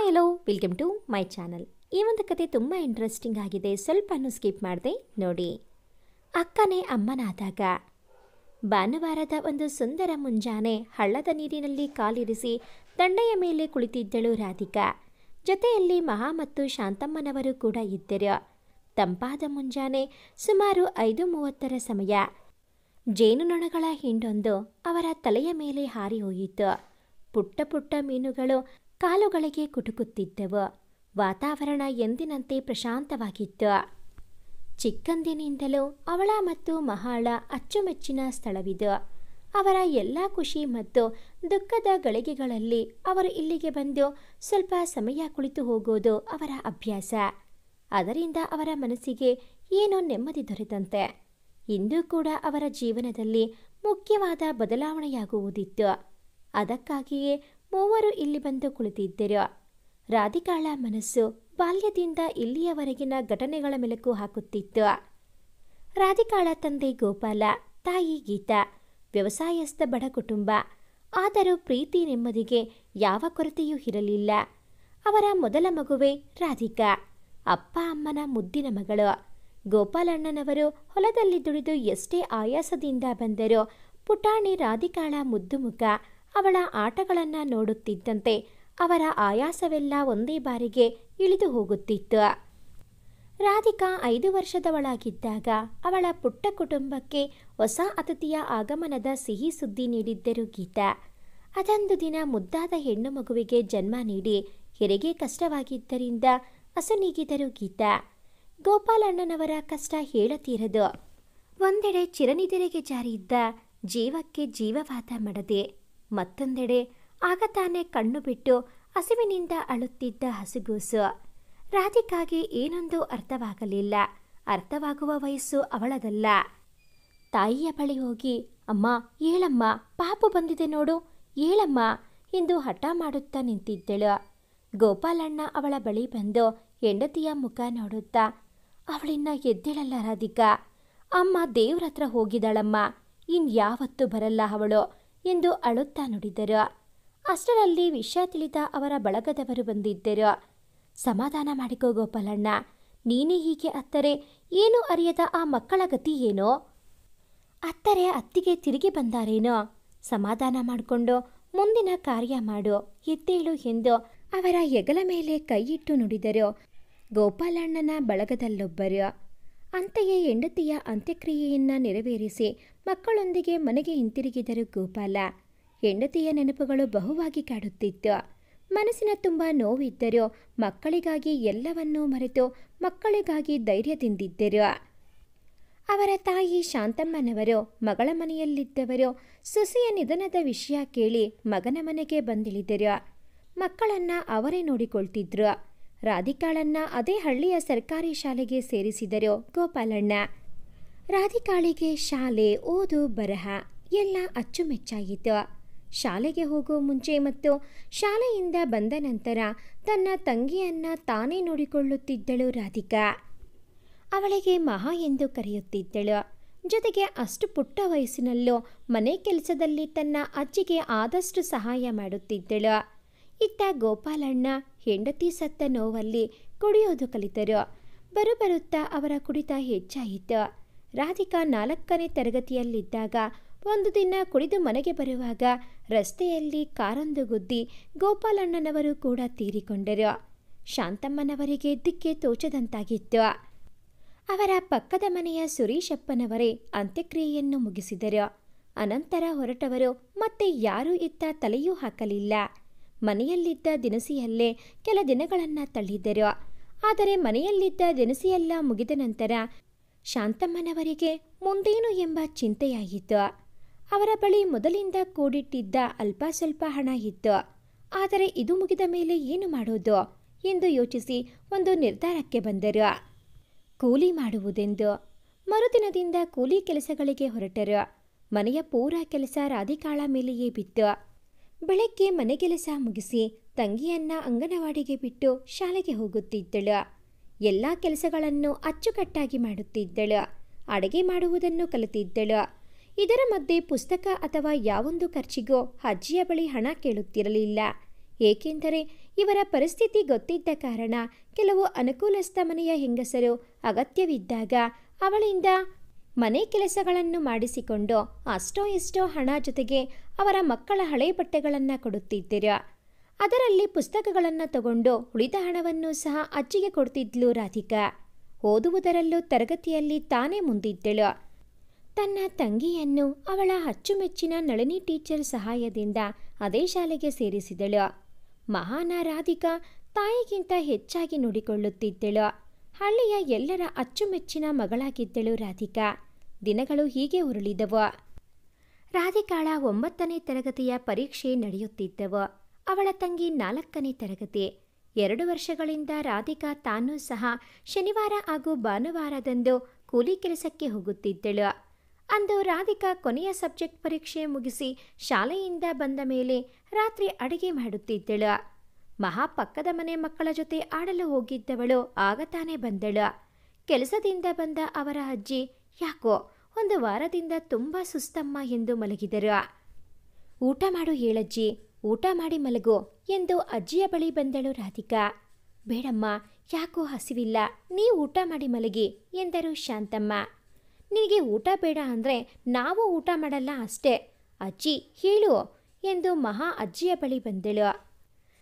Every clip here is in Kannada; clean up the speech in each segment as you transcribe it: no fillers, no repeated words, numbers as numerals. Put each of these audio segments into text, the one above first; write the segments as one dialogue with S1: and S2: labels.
S1: Hi hello welcome to my channel. ಈ ಒಂದು ಕತೆ ತುಂಬ ಇಂಟ್ರೆಸ್ಟಿಂಗ್ ಆಗಿದೆ, ಸ್ವಲ್ಪನೂ ಸ್ಕಿಪ್ ಮಾಡದೆ ನೋಡಿ. ಅಕ್ಕನೇ ಅಮ್ಮನಾದಾಗ. ಭಾನುವಾರದ ಒಂದು ಸುಂದರ ಮುಂಜಾನೆ ಹಳ್ಳದ ನೀರಿನಲ್ಲಿ ಕಾಲಿರಿಸಿ ದಂಡೆಯ ಮೇಲೆ ಕುಳಿತಿದ್ದಳು ರಾಧಿಕಾ. ಜೊತೆಯಲ್ಲಿ ಮಹಾ ಮತ್ತು ಶಾಂತಮ್ಮನವರು ಕೂಡ ಇದ್ದರು. ತಂಪಾದ ಮುಂಜಾನೆ ಸುಮಾರು 5:30 ಸಮಯ. ಜೇನುನೊಣಗಳ ಹಿಂಡೊಂದು ಅವರ ತಲೆಯ ಮೇಲೆ ಹಾರಿ ಹೋಯಿತು. ಪುಟ್ಟ ಪುಟ್ಟ ಮೀನುಗಳು ಕಾಲುಗಳಿಗೆ ಕುಟುಕುತ್ತಿದ್ದವು. ವಾತಾವರಣ ಎಂದಿನಂತೆ ಪ್ರಶಾಂತವಾಗಿತ್ತು. ಚಿಕ್ಕಂದಿನಿಂದಲೂ ಅವಳ ಮತ್ತು ಮಹಾಳ ಅಚ್ಚುಮೆಚ್ಚಿನ ಸ್ಥಳವಿದು. ಅವರ ಎಲ್ಲ ಖುಷಿ ಮತ್ತು ದುಃಖದ ಗಳಿಗೆಗಳಲ್ಲಿ ಅವರು ಇಲ್ಲಿಗೆ ಬಂದು ಸ್ವಲ್ಪ ಸಮಯ ಕುಳಿತು ಹೋಗೋದು ಅವರ ಅಭ್ಯಾಸ. ಅದರಿಂದ ಅವರ ಮನಸ್ಸಿಗೆ ಏನೋ ನೆಮ್ಮದಿ ದೊರೆತಂತೆ. ಇಂದು ಕೂಡ ಅವರ ಜೀವನದಲ್ಲಿ ಮುಖ್ಯವಾದ ಬದಲಾವಣೆಯಾಗುವುದಿತ್ತು. ಅದಕ್ಕಾಗಿಯೇ ಮೂವರು ಇಲ್ಲಿ ಬಂದು ಕುಳಿತಿದ್ದರು. ರಾಧಿಕಾಳ ಮನಸ್ಸು ಬಾಲ್ಯದಿಂದ ಇಲ್ಲಿಯವರೆಗಿನ ಘಟನೆಗಳ ಮೆಲುಕು ಹಾಕುತ್ತಿತ್ತು. ರಾಧಿಕಾಳ ತಂದೆ ಗೋಪಾಲ, ತಾಯಿ ಗೀತಾ. ವ್ಯವಸಾಯಸ್ಥ ಬಡ ಕುಟುಂಬ. ಆದರೂ ಪ್ರೀತಿ ನೆಮ್ಮದಿಗೆ ಯಾವ ಕೊರತೆಯೂ ಇರಲಿಲ್ಲ. ಅವರ ಮೊದಲ ಮಗುವೆ ರಾಧಿಕಾ, ಅಪ್ಪ ಅಮ್ಮನ ಮುದ್ದಿನ ಮಗಳು. ಗೋಪಾಲಣ್ಣನವರು ಹೊಲದಲ್ಲಿ ದುಡಿದು ಎಷ್ಟೇ ಆಯಾಸದಿಂದ ಬಂದರೂ ಪುಟಾಣಿ ರಾಧಿಕಾಳ ಮುದ್ದು ಮುಖ, ಅವಳ ಆಟಗಳನ್ನು ನೋಡುತ್ತಿದ್ದಂತೆ ಅವರ ಆಯಾಸವೆಲ್ಲ ಒಂದೇ ಬಾರಿಗೆ ಇಳಿದು ಹೋಗುತ್ತಿತ್ತು. ರಾಧಿಕಾ 5 ವರ್ಷದವಳಾಗಿದ್ದಾಗ ಅವಳ ಪುಟ್ಟ ಕುಟುಂಬಕ್ಕೆ ಹೊಸ ಅತಿಥಿಯ ಆಗಮನದ ಸಿಹಿ ಸುದ್ದಿ ನೀಡಿದ್ದರು ಗೀತಾ. ಅದೊಂದು ದಿನ ಮುದ್ದಾದ ಹೆಣ್ಣು ಮಗುವಿಗೆ ಜನ್ಮ ನೀಡಿ ಹೆರಿಗೆ ಕಷ್ಟವಾಗಿದ್ದರಿಂದ ಅಸುನೀಗಿದರು ಗೀತಾ. ಗೋಪಾಲಣ್ಣನವರ ಕಷ್ಟ ಹೇಳತೀರದು. ಒಂದೆಡೆ ಚಿರನಿದ್ರೆಗೆ ಜಾರಿದ್ದ ಜೀವಕ್ಕೆ ಜೀವವಾದ ಮಡದೆ, ಮತ್ತೊಂದೆಡೆ ಆಗ ತಾನೇ ಕಣ್ಣು ಬಿಟ್ಟು ಹಸಿವಿನಿಂದ ಅಳುತ್ತಿದ್ದ ಹಸುಗೂಸು. ರಾಧಿಕಾಗೆ ಏನೊಂದು ಅರ್ಥವಾಗಲಿಲ್ಲ. ಅರ್ಥವಾಗುವ ವಯಸ್ಸು ಅವಳದಲ್ಲ. ತಾಯಿಯ ಬಳಿ ಹೋಗಿ, ಅಮ್ಮ ಏಳಮ್ಮ, ಪಾಪು ಬಂದಿದೆ ನೋಡು, ಏಳಮ್ಮ ಎಂದು ಹಠ ಮಾಡುತ್ತಾ ನಿಂತಿದ್ದಳು. ಗೋಪಾಲಣ್ಣ ಅವಳ ಬಳಿ ಬಂದು ಹೆಂಡತಿಯ ಮುಖ ನೋಡುತ್ತಾ, ಅವಳಿನ್ನ ಎದ್ದೇಳಲ್ಲ ರಾಧಿಕಾ, ಅಮ್ಮ ದೇವ್ರತ್ರ ಹೋಗಿದ್ದಾಳಮ್ಮ, ಇನ್ಯಾವತ್ತೂ ಬರಲ್ಲ ಅವಳು ಎಂದು ಅಳುತ್ತಾ ನುಡಿದರು. ಅಷ್ಟರಲ್ಲಿ ವಿಷಯ ತಿಳಿದ ಅವರ ಬಳಗದವರು ಬಂದಿದ್ದರು. ಸಮಾಧಾನ ಮಾಡಿಕೋ ಗೋಪಾಲಣ್ಣ, ನೀನೇ ಹೀಗೆ ಅತ್ತರೆ ಏನು ಅರಿಯದ ಆ ಮಕ್ಕಳ ಗತಿ ಏನೋ? ಅತ್ತರೆ ಅತ್ತಿಗೆ ತಿರುಗಿ ಬಂದಾರೇನೋ? ಸಮಾಧಾನ ಮಾಡಿಕೊಂಡು ಮುಂದಿನ ಕಾರ್ಯ ಮಾಡು, ಎದ್ದೇಳು ಎಂದು ಅವರ ಹೆಗಲ ಮೇಲೆ ಕೈಯಿಟ್ಟು ನುಡಿದರು ಗೋಪಾಲಣ್ಣನ ಬಳಗದಲ್ಲೊಬ್ಬರು. ಅಂತೆಯೇ ಹೆಂಡತಿಯ ಅಂತ್ಯಕ್ರಿಯೆಯನ್ನು ನೆರವೇರಿಸಿ ಮಕ್ಕಳೊಂದಿಗೆ ಮನೆಗೆ ಹಿಂತಿರುಗಿದರು ಗೋಪಾಲ. ಹೆಂಡತಿಯ ನೆನಪುಗಳು ಬಹುವಾಗಿ ಕಾಡುತ್ತಿತ್ತು. ಮನಸ್ಸಿನ ತುಂಬ ನೋವಿದ್ದರೂ ಮಕ್ಕಳಿಗಾಗಿ ಎಲ್ಲವನ್ನೂ ಮರೆತು ಮಕ್ಕಳಿಗಾಗಿ ಧೈರ್ಯದಿಂದಿದ್ದರು. ಅವರ ತಾಯಿ ಶಾಂತಮ್ಮನವರು ಮಗಳ ಮನೆಯಲ್ಲಿದ್ದವರು ಸೊಸೆಯ ನಿಧನದ ವಿಷಯ ಕೇಳಿ ಮಗನ ಮನೆಗೆ ಬಂದಿಳಿದರು. ಮಕ್ಕಳನ್ನ ಅವರೇ ನೋಡಿಕೊಳ್ತಿದ್ರು. ರಾಧಿಕಾಳನ್ನ ಅದೇ ಹಳ್ಳಿಯ ಸರ್ಕಾರಿ ಶಾಲೆಗೆ ಸೇರಿಸಿದರು ಗೋಪಾಲಣ್ಣ. ರಾಧಿಕಾಳಿಗೆ ಶಾಲೆ, ಓದು, ಬರಹ ಎಲ್ಲ ಅಚ್ಚುಮೆಚ್ಚಾಯಿತು. ಶಾಲೆಗೆ ಹೋಗೋ ಮುಂಚೆ ಮತ್ತು ಶಾಲೆಯಿಂದ ಬಂದ ನಂತರ ತನ್ನ ತಂಗಿಯನ್ನ ತಾನೇ ನೋಡಿಕೊಳ್ಳುತ್ತಿದ್ದಳು ರಾಧಿಕಾ. ಅವಳಿಗೆ ಮಹಾ ಎಂದು ಕರೆಯುತ್ತಿದ್ದಳು. ಜೊತೆಗೆ ಅಷ್ಟು ಪುಟ್ಟ ವಯಸ್ಸಿನಲ್ಲೂ ಮನೆ ಕೆಲಸದಲ್ಲಿ ತನ್ನ ಅಜ್ಜಿಗೆ ಆದಷ್ಟು ಸಹಾಯ ಮಾಡುತ್ತಿದ್ದಳು. ಇತ್ತ ಗೋಪಾಲಣ್ಣ ಹೆಂಡತಿ ಸತ್ತ ನೋವಲ್ಲಿ ಕುಡಿಯೋದು ಕಲಿತರು. ಬರುತ್ತಾ ಅವರ ಕುಡಿತ ಹೆಚ್ಚಾಯಿತು. ರಾಧಿಕಾ 4ನೇ ತರಗತಿಯಲ್ಲಿದ್ದಾಗ ಒಂದು ದಿನ ಕುಡಿದು ಮನೆಗೆ ಬರುವಾಗ ರಸ್ತೆಯಲ್ಲಿ ಕಾರೊಂದು ಗುದ್ದಿ ಗೋಪಾಲಣ್ಣನವರು ಕೂಡ ತೀರಿಕೊಂಡರು. ಶಾಂತಮ್ಮನವರಿಗೆ ದಿಕ್ಕೆ ತೋಚದಂತಾಗಿತ್ತು. ಅವರ ಪಕ್ಕದ ಮನೆಯ ಸುರೀಶಪ್ಪನವರೇ ಅಂತ್ಯಕ್ರಿಯೆಯನ್ನು ಮುಗಿಸಿದರು. ಅನಂತರ ಹೊರಟವರು ಮತ್ತೆ ಯಾರೂ ಇತ್ತ ತಲೆಯೂ ಹಾಕಲಿಲ್ಲ. ಮನೆಯಲ್ಲಿದ್ದ ದಿನಸಿಯಲ್ಲೇ ಕೆಲ ದಿನಗಳನ್ನು ತಳ್ಳಿದ್ದರು. ಆದರೆ ಮನೆಯಲ್ಲಿದ್ದ ದಿನಸಿಯೆಲ್ಲ ಮುಗಿದ ನಂತರ ಶಾಂತಮ್ಮನವರಿಗೆ ಮುಂದೇನು ಎಂಬ ಚಿಂತೆಯಾಯಿತು. ಅವರ ಬಳಿ ಮೊದಲಿಂದ ಕೂಡಿಟ್ಟಿದ್ದ ಅಲ್ಪ ಸ್ವಲ್ಪ ಹಣ ಇತ್ತು. ಆದರೆ ಇದು ಮುಗಿದ ಮೇಲೆ ಏನು ಮಾಡೋದು ಎಂದು ಯೋಚಿಸಿ ಒಂದು ನಿರ್ಧಾರಕ್ಕೆ ಬಂದರು. ಕೂಲಿ ಮಾಡುವುದೆಂದು. ಮರುದಿನದಿಂದ ಕೂಲಿ ಕೆಲಸಗಳಿಗೆ ಹೊರಟರು. ಮನೆಯ ಪೂರ ಕೆಲಸ ರಾಧಿಕಾಳ ಮೇಲೆಯೇ ಬಿತ್ತು. ಬೆಳಗ್ಗೆ ಮನೆ ಕೆಲಸ ಮುಗಿಸಿ ತಂಗಿಯನ್ನ ಅಂಗನವಾಡಿಗೆ ಬಿಟ್ಟು ಶಾಲೆಗೆ ಹೋಗುತ್ತಿದ್ದಳು. ಎಲ್ಲ ಕೆಲಸಗಳನ್ನು ಅಚ್ಚುಕಟ್ಟಾಗಿ ಮಾಡುತ್ತಿದ್ದಳು. ಅಡುಗೆ ಮಾಡುವುದನ್ನು ಕಲಿತಿದ್ದಳು. ಇದರ ಮಧ್ಯೆ ಪುಸ್ತಕ ಅಥವಾ ಯಾವೊಂದು ಖರ್ಚಿಗೋ ಅಜ್ಜಿಯ ಬಳಿ ಹಣ ಕೇಳುತ್ತಿರಲಿಲ್ಲ. ಏಕೆಂದರೆ ಇವರ ಪರಿಸ್ಥಿತಿ ಗೊತ್ತಿದ್ದ ಕಾರಣ ಕೆಲವು ಅನುಕೂಲಸ್ಥ ಮನೆಯ ಹೆಂಗಸರು ಅಗತ್ಯವಿದ್ದಾಗ ಅವಳಿಂದ ಮನೆ ಕೆಲಸಗಳನ್ನು ಮಾಡಿಸಿಕೊಂಡು ಅಷ್ಟೋ ಎಷ್ಟೋ ಹಣ ಜೊತೆಗೆ ಅವರ ಮಕ್ಕಳ ಹಳೆ ಬಟ್ಟೆಗಳನ್ನು ಕೊಡುತ್ತಿದ್ದರು. ಅದರಲ್ಲಿ ಪುಸ್ತಕಗಳನ್ನು ತಗೊಂಡು ಉಳಿದ ಹಣವನ್ನು ಸಹ ಅಜ್ಜಿಗೆ ಕೊಡ್ತಿದ್ಲು ರಾಧಿಕಾ. ಓದುವುದರಲ್ಲೂ ತರಗತಿಯಲ್ಲಿ ತಾನೇ ಮುಂದಿದ್ದಳು. ತನ್ನ ತಂಗಿಯನ್ನು ಅವಳ ಅಚ್ಚುಮೆಚ್ಚಿನ ನಳಿನಿ ಟೀಚರ್ ಸಹಾಯದಿಂದ ಅದೇ ಶಾಲೆಗೆ ಸೇರಿಸಿದಳು. ಮಹಾನ ರಾಧಿಕಾ ತಾಯಿಗಿಂತ ಹೆಚ್ಚಾಗಿ ನೋಡಿಕೊಳ್ಳುತ್ತಿದ್ದಳು. ಹಳ್ಳಿಯ ಎಲ್ಲರ ಅಚ್ಚುಮೆಚ್ಚಿನ ಮಗಳಾಗಿದ್ದಳು ರಾಧಿಕಾ. ದಿನಗಳು ಹೀಗೆ ಉರುಳಿದವು. ರಾಧಿಕಾಳ 9ನೇ ತರಗತಿಯ ಪರೀಕ್ಷೆ ನಡೆಯುತ್ತಿದ್ದವು. ಅವಳ ತಂಗಿ 4ನೇ ತರಗತಿ. 2 ವರ್ಷಗಳಿಂದ ರಾಧಿಕಾ ತಾನೂ ಸಹ ಶನಿವಾರ ಹಾಗೂ ಭಾನುವಾರದಂದು ಕೂಲಿ ಕೆಲಸಕ್ಕೆ ಹೋಗುತ್ತಿದ್ದಳು. ಅಂದು ರಾಧಿಕಾ ಕೊನೆಯ ಸಬ್ಜೆಕ್ಟ್ ಪರೀಕ್ಷೆ ಮುಗಿಸಿ ಶಾಲೆಯಿಂದ ಬಂದ ಮೇಲೆ ರಾತ್ರಿ ಅಡುಗೆ ಮಾಡುತ್ತಿದ್ದಳು. ಮಹಾ ಪಕ್ಕದ ಮನೆ ಮಕ್ಕಳ ಜೊತೆ ಆಡಲು ಹೋಗಿದ್ದವಳು ಆಗ ತಾನೇ ಬಂದಳು. ಕೆಲಸದಿಂದ ಬಂದ ಅವರ ಅಜ್ಜಿ ಯಾಕೋ 1 ವಾರದಿಂದ ತುಂಬ ಸುಸ್ತಮ್ಮ ಎಂದು ಮಲಗಿದರು. ಊಟ ಮಾಡು ಹೇಳಜ್ಜಿ, ಊಟ ಮಾಡಿ ಮಲಗು ಎಂದು ಅಜ್ಜಿಯ ಬಳಿ ಬಂದಳು ರಾಧಿಕಾ. ಬೇಡಮ್ಮ, ಯಾಕೋ ಹಸಿವಿಲ್ಲ, ನೀ ಊಟ ಮಾಡಿ ಮಲಗಿ ಎಂದರು ಶಾಂತಮ್ಮ. ನಿನಗೆ ಊಟ ಬೇಡ ಅಂದರೆ ನಾವು ಊಟ ಮಾಡಲ್ಲ ಅಷ್ಟೇ. ಅಜ್ಜಿ ಹೇಳು ಎಂದು ಮಹಾ ಅಜ್ಜಿಯ ಬಳಿ ಬಂದಳು.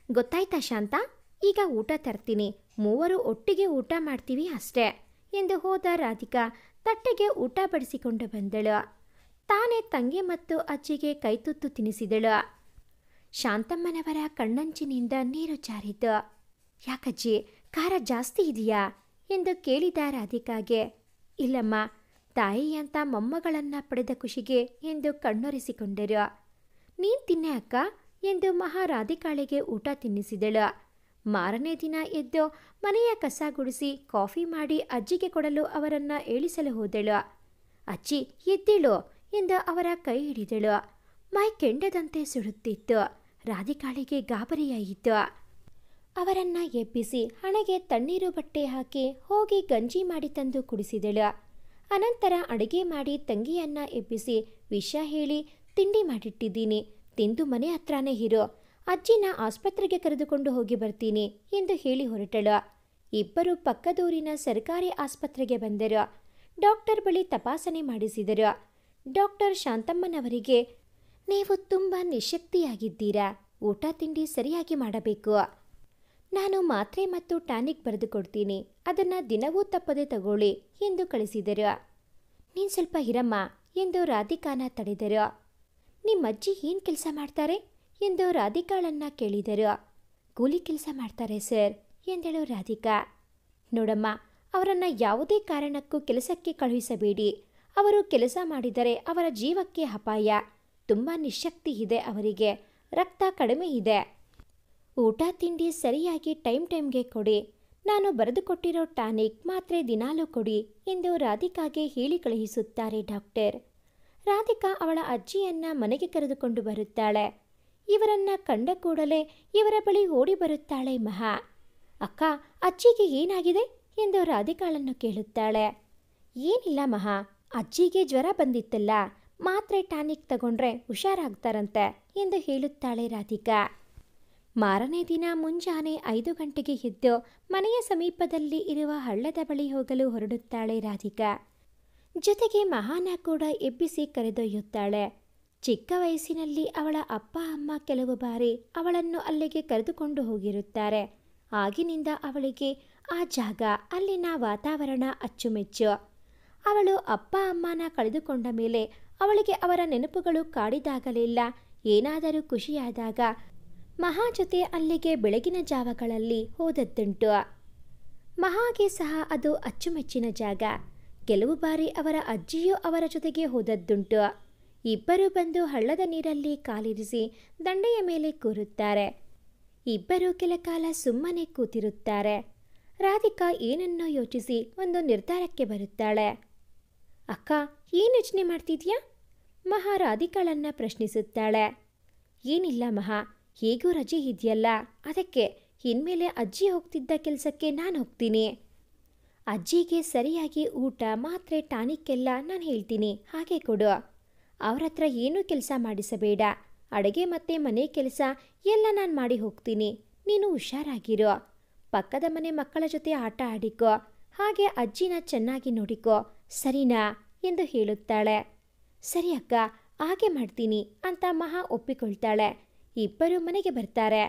S1: ಗೊತ್ತಾಯ್ತಾ ಶಾಂತ, ಈಗ ಊಟ ತರ್ತೀನಿ, ಮೂವರು ಒಟ್ಟಿಗೆ ಊಟ ಮಾಡ್ತೀವಿ ಅಷ್ಟೇ ಎಂದು ಹೋದ ರಾಧಿಕಾ ತಟ್ಟೆಗೆ ಊಟ ಬಡಿಸಿಕೊಂಡು ಬಂದಳು. ತಾನೇ ತಂಗಿ ಮತ್ತು ಅಜ್ಜಿಗೆ ಕೈತುತ್ತು ತಿನ್ನಿಸಿದಳು. ಶಾಂತಮ್ಮನವರ ಕಣ್ಣಂಚಿನಿಂದ ನೀರು ಜಾರಿತು. ಯಾಕಜ್ಜಿ, ಖಾರ ಜಾಸ್ತಿ ಇದೆಯಾ ಎಂದು ಕೇಳಿದ ರಾಧಿಕಾಗೆ. ಇಲ್ಲಮ್ಮ, ತಾಯಿ ಅಂತ ಮೊಮ್ಮಗಳನ್ನು ಪಡೆದ ಖುಷಿಗೆ ಎಂದು ಕಣ್ಣೊರೆಸಿಕೊಂಡರು. ನೀನು ತಿನ್ನೆ ಅಕ್ಕ ಎಂದು ಮಹಾ ರಾಧಿಕಾಳಿಗೆ ಊಟ ತಿನ್ನಿಸಿದಳು. ಮಾರನೇ ದಿನ ಎದ್ದು ಮನೆಯ ಕಸ ಗುಡಿಸಿ ಕಾಫಿ ಮಾಡಿ ಅಜ್ಜಿಗೆ ಕೊಡಲು ಅವರನ್ನು ಏಳಿಸಲು ಹೋದಳು. ಅಜ್ಜಿ ಎದ್ದೇಳು ಎಂದು ಅವರ ಕೈ ಹಿಡಿದಳು. ಮೈ ಕೆಂಡದಂತೆ ಸುಡುತ್ತಿತ್ತು. ರಾಧಿಕಾಳಿಗೆ ಗಾಬರಿಯಾಯಿತು. ಅವರನ್ನ ಎಬ್ಬಿಸಿ ಹಣೆಗೆ ತಣ್ಣೀರು ಬಟ್ಟೆ ಹಾಕಿ ಹೋಗಿ ಗಂಜಿ ಮಾಡಿ ತಂದು ಕುಡಿಸಿದಳು. ಅನಂತರ ಅಡುಗೆ ಮಾಡಿ ತಂಗಿಯನ್ನ ಎಬ್ಬಿಸಿ ವಿಷಯ ಹೇಳಿ ತಿಂಡಿ ಮಾಡಿಟ್ಟಿದ್ದೀನಿ, ತಿಂದು ಮನೆ ಹತ್ರನೇ ಇರು, ಅಜ್ಜಿನ ಆಸ್ಪತ್ರೆಗೆ ಕರೆದುಕೊಂಡು ಹೋಗಿ ಬರ್ತೀನಿ ಎಂದು ಹೇಳಿ ಹೊರಟಳು. ಇಬ್ಬರು ಪಕ್ಕದೂರಿನ ಸರ್ಕಾರಿ ಆಸ್ಪತ್ರೆಗೆ ಬಂದರು. ಡಾಕ್ಟರ್ ಬಳಿ ತಪಾಸಣೆ ಮಾಡಿಸಿದರು. ಡಾಕ್ಟರ್ ಶಾಂತಮ್ಮನವರಿಗೆ, ನೀವು ತುಂಬ ನಿಶಕ್ತಿಯಾಗಿದ್ದೀರಾ, ಊಟ ತಿಂಡಿ ಸರಿಯಾಗಿ ಮಾಡಬೇಕು. ನಾನು ಮಾತ್ರೆ ಮತ್ತು ಟಾನಿಕ್ ಬರೆದು ಕೊಡ್ತೀನಿ, ಅದನ್ನು ದಿನವೂ ತಪ್ಪದೆ ತಗೊಳ್ಳಿ ಎಂದು ಕಳಿಸಿದರು. ನೀನು ಸ್ವಲ್ಪ ಇರಮ್ಮ ಎಂದು ರಾಧಿಕಾನ ತಡೆದರು. ನಿಮ್ಮಜ್ಜಿ ಏನು ಕೆಲಸ ಮಾಡ್ತಾರೆ ಎಂದು ರಾಧಿಕಾಳನ್ನ ಕೇಳಿದರು. ಕೂಲಿ ಕೆಲಸ ಮಾಡ್ತಾರೆ ಸರ್ ಎಂದಳು ರಾಧಿಕಾ. ನೋಡಮ್ಮ, ಅವರನ್ನು ಯಾವುದೇ ಕಾರಣಕ್ಕೂ ಕೆಲಸಕ್ಕೆ ಕಳುಹಿಸಬೇಡಿ. ಅವರು ಕೆಲಸ ಮಾಡಿದರೆ ಅವರ ಜೀವಕ್ಕೆ ಅಪಾಯ. ತುಂಬ ನಿಶಕ್ತಿ ಇದೆ ಅವರಿಗೆ, ರಕ್ತ ಕಡಿಮೆ ಇದೆ. ಊಟ ತಿಂಡಿ ಸರಿಯಾಗಿ ಟೈಮ್ಗೆ ಕೊಡಿ. ನಾನು ಬರೆದುಕೊಟ್ಟಿರೋ ಟಾನಿಕ್ ಮಾತ್ರೆ ದಿನಾಲೂ ಕೊಡಿ ಎಂದು ರಾಧಿಕಾಗೆ ಹೇಳಿ ಕಳುಹಿಸುತ್ತಾರೆ ಡಾಕ್ಟರ್. ರಾಧಿಕಾ ಅವಳ ಅಜ್ಜಿಯನ್ನ ಮನೆಗೆ ಕರೆದುಕೊಂಡು ಬರುತ್ತಾಳೆ. ಇವರನ್ನ ಕಂಡ ಕೂಡಲೇ ಇವರ ಬಳಿ ಓಡಿ ಬರುತ್ತಾಳೆ ಮಹಾ. ಅಕ್ಕ, ಅಜ್ಜಿಗೆ ಏನಾಗಿದೆ ಎಂದು ರಾಧಿಕಾಳನ್ನು ಕೇಳುತ್ತಾಳೆ. ಏನಿಲ್ಲ ಮಹಾ, ಅಜ್ಜಿಗೆ ಜ್ವರ ಬಂದಿತ್ತಲ್ಲ, ಮಾತ್ರೆ ಟಾನಿಕ್ ತಗೊಂಡ್ರೆ ಹುಷಾರಾಗ್ತಾರಂತೆ ಎಂದು ಹೇಳುತ್ತಾಳೆ ರಾಧಿಕಾ. ಮಾರನೇ ದಿನ ಮುಂಜಾನೆ 5 ಗಂಟೆಗೆ ಎದ್ದು ಮನೆಯ ಸಮೀಪದಲ್ಲಿ ಇರುವ ಹಳ್ಳದ ಬಳಿ ಹೋಗಲು ಹೊರಡುತ್ತಾಳೆ ರಾಧಿಕಾ. ಜೊತೆಗೆ ಮಹಾನ ಕೂಡ ಎಬ್ಬಿಸಿ ಕರೆದೊಯ್ಯುತ್ತಾಳೆ. ಚಿಕ್ಕ ವಯಸ್ಸಿನಲ್ಲಿ ಅವಳ ಅಪ್ಪ ಅಮ್ಮ ಕೆಲವು ಬಾರಿ ಅವಳನ್ನು ಅಲ್ಲಿಗೆ ಕರೆದುಕೊಂಡು ಹೋಗಿರುತ್ತಾರೆ. ಆಗಿನಿಂದ ಅವಳಿಗೆ ಆ ಜಾಗ, ಅಲ್ಲಿನ ವಾತಾವರಣ ಅಚ್ಚುಮೆಚ್ಚು. ಅವಳು ಅಪ್ಪ ಅಮ್ಮನ ಕಳೆದುಕೊಂಡ ಮೇಲೆ ಅವಳಿಗೆ ಅವರ ನೆನಪುಗಳು ಕಾಡಿದಾಗಲೆಲ್ಲ, ಏನಾದರೂ ಖುಷಿಯಾದಾಗ ಮಹಾ ಜೊತೆ ಅಲ್ಲಿಗೆ ಬೆಳಗಿನ ಜಾವಗಳಲ್ಲಿ ಹೋದದ್ದುಂಟು. ಮಹಾಗೆ ಸಹ ಅದು ಅಚ್ಚುಮೆಚ್ಚಿನ ಜಾಗ. ಕೆಲವು ಬಾರಿ ಅವರ ಅಜ್ಜಿಯೂ ಅವರ ಜೊತೆಗೆ ಹೋದದ್ದುಂಟು. ಇಬ್ಬರು ಬಂದು ಹಳ್ಳದ ನೀರಲ್ಲಿ ಕಾಲಿರಿಸಿ ದಂಡೆಯ ಮೇಲೆ ಕೂರುತ್ತಾರೆ. ಇಬ್ಬರು ಕೆಲ ಕಾಲ ಸುಮ್ಮನೆ ಕೂತಿರುತ್ತಾರೆ. ರಾಧಿಕಾ ಏನನ್ನೋ ಯೋಚಿಸಿ ಒಂದು ನಿರ್ಧಾರಕ್ಕೆ ಬರುತ್ತಾಳೆ. ಅಕ್ಕ, ಏನು ಯೋಚನೆ ಮಾಡ್ತಿದ್ಯಾ? ಮಹಾ ರಾಧಿಕಾಳನ್ನ ಪ್ರಶ್ನಿಸುತ್ತಾಳೆ. ಏನಿಲ್ಲ ಮಹಾ, ಹೇಗೂ ರಜೆ ಇದೆಯಲ್ಲ, ಅದಕ್ಕೆ ಇನ್ಮೇಲೆ ಅಜ್ಜಿ ಹೋಗ್ತಿದ್ದ ಕೆಲಸಕ್ಕೆ ನಾನು ಹೋಗ್ತೀನಿ. ಅಜ್ಜಿಗೆ ಸರಿಯಾಗಿ ಊಟ, ಮಾತ್ರೆ, ಟಾನಿಕ್ ಎಲ್ಲ ನಾನು ಹೇಳ್ತೀನಿ, ಹಾಗೆ ಕೊಡು. ಅವ್ರ ಹತ್ರ ಏನೂ ಕೆಲಸ ಮಾಡಿಸಬೇಡ. ಅಡುಗೆ ಮತ್ತು ಮನೆ ಕೆಲಸ ಎಲ್ಲ ನಾನು ಮಾಡಿ ಹೋಗ್ತೀನಿ. ನೀನು ಹುಷಾರಾಗಿರೋ, ಪಕ್ಕದ ಮನೆ ಮಕ್ಕಳ ಜೊತೆ ಆಟ ಆಡಿಕೋ, ಹಾಗೆ ಅಜ್ಜಿನ ಚೆನ್ನಾಗಿ ನೋಡಿಕೋ, ಸರಿನಾ ಎಂದು ಹೇಳುತ್ತಾಳೆ. ಸರಿ ಅಕ್ಕ, ಹಾಗೆ ಮಾಡ್ತೀನಿ ಅಂತ ಮಹಾ ಒಪ್ಪಿಕೊಳ್ತಾಳೆ. ಇಬ್ಬರು ಮನೆಗೆ ಬರ್ತಾರೆ.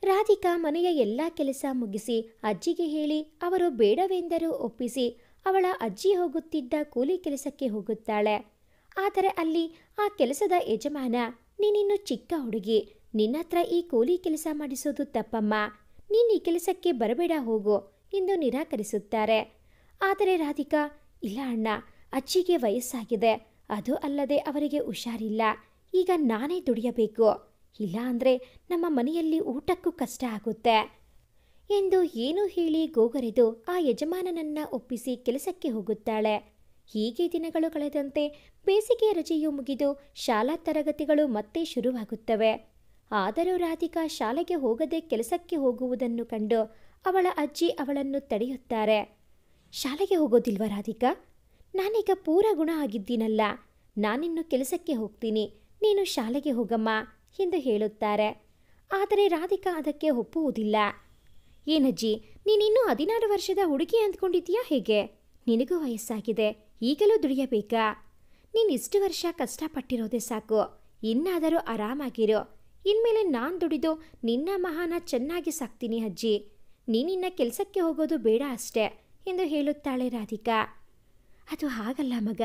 S1: ರಾಧಿಕಾ ಮನೆಯ ಎಲ್ಲ ಕೆಲಸ ಮುಗಿಸಿ ಅಜ್ಜಿಗೆ ಹೇಳಿ ಅವರು ಬೇಡವೆಂದರೂ ಒಪ್ಪಿಸಿ ಅವಳ ಅಜ್ಜಿ ಹೋಗುತ್ತಿದ್ದ ಕೂಲಿ ಕೆಲಸಕ್ಕೆ ಹೋಗುತ್ತಾಳೆ. ಆದರೆ ಅಲ್ಲಿ ಆ ಕೆಲಸದ ಯಜಮಾನ, ನೀನಿನ್ನು ಚಿಕ್ಕ ಹುಡುಗಿ, ನಿನ್ನತ್ರ ಈ ಕೂಲಿ ಕೆಲಸ ಮಾಡಿಸೋದು ತಪ್ಪಮ್ಮ, ನೀನು ಈ ಕೆಲಸಕ್ಕೆ ಬರಬೇಡ ಹೋಗು ಎಂದು ನಿರಾಕರಿಸುತ್ತಾರೆ. ಆದರೆ ರಾಧಿಕಾ, ಇಲ್ಲ ಅಣ್ಣ, ಅಜ್ಜಿಗೆ ವಯಸ್ಸಾಗಿದೆ, ಅದು ಅಲ್ಲದೆ ಅವರಿಗೆ ಹುಷಾರಿಲ್ಲ, ಈಗ ನಾನೇ ದುಡಿಯಬೇಕು, ಇಲ್ಲ ಅಂದರೆ ನಮ್ಮ ಮನೆಯಲ್ಲಿ ಊಟಕ್ಕೂ ಕಷ್ಟ ಆಗುತ್ತೆ ಎಂದು ಏನೂ ಹೇಳಿ ಗೋಗರೆದು ಆ ಯಜಮಾನನನ್ನ ಒಪ್ಪಿಸಿ ಕೆಲಸಕ್ಕೆ ಹೋಗುತ್ತಾಳೆ. ಹೀಗೆ ದಿನಗಳು ಕಳೆದಂತೆ ಬೇಸಿಗೆ ರಜೆಯು ಮುಗಿದು ಶಾಲಾ ತರಗತಿಗಳು ಮತ್ತೆ ಶುರುವಾಗುತ್ತವೆ. ಆದರೂ ರಾಧಿಕಾ ಶಾಲೆಗೆ ಹೋಗದೆ ಕೆಲಸಕ್ಕೆ ಹೋಗುವುದನ್ನು ಕಂಡು ಅವಳ ಅಜ್ಜಿ ಅವಳನ್ನು ತಡೆಯುತ್ತಾರೆ. ಶಾಲೆಗೆ ಹೋಗೋದಿಲ್ವ ರಾಧಿಕಾ? ನಾನೀಗ ಪೂರ ಗುಣ ಆಗಿದ್ದೀನಲ್ಲ, ನಾನಿನ್ನು ಕೆಲಸಕ್ಕೆ ಹೋಗ್ತೀನಿ, ನೀನು ಶಾಲೆಗೆ ಹೋಗಮ್ಮ ಎಂದು ಹೇಳುತ್ತಾರೆ. ಆದರೆ ರಾಧಿಕಾ ಅದಕ್ಕೆ ಒಪ್ಪುವುದಿಲ್ಲ. ಏನಜ್ಜಿ, ನೀನಿನ್ನೂ 16 ವರ್ಷದ ಹುಡುಗಿ ಅಂದ್ಕೊಂಡಿದ್ದೀಯಾ ಹೇಗೆ? ನಿನಗೂ ವಯಸ್ಸಾಗಿದೆ, ಈಗಲೂ ದುಡಿಯಬೇಕಾ? ನೀನಿಷ್ಟು ವರ್ಷ ಕಷ್ಟಪಟ್ಟಿರೋದೇ ಸಾಕು, ಇನ್ನಾದರೂ ಆರಾಮಾಗಿರೋ. ಇನ್ಮೇಲೆ ನಾನು ದುಡಿದು ನಿನ್ನ ಮಹಾನ ಚೆನ್ನಾಗಿ ಸಾಕ್ತೀನಿ ಅಜ್ಜಿ, ನೀನಿನ್ನ ಕೆಲಸಕ್ಕೆ ಹೋಗೋದು ಬೇಡ ಅಷ್ಟೆ ಎಂದು ಹೇಳುತ್ತಾಳೆ ರಾಧಿಕಾ. ಅದು ಹಾಗಲ್ಲ ಮಗ,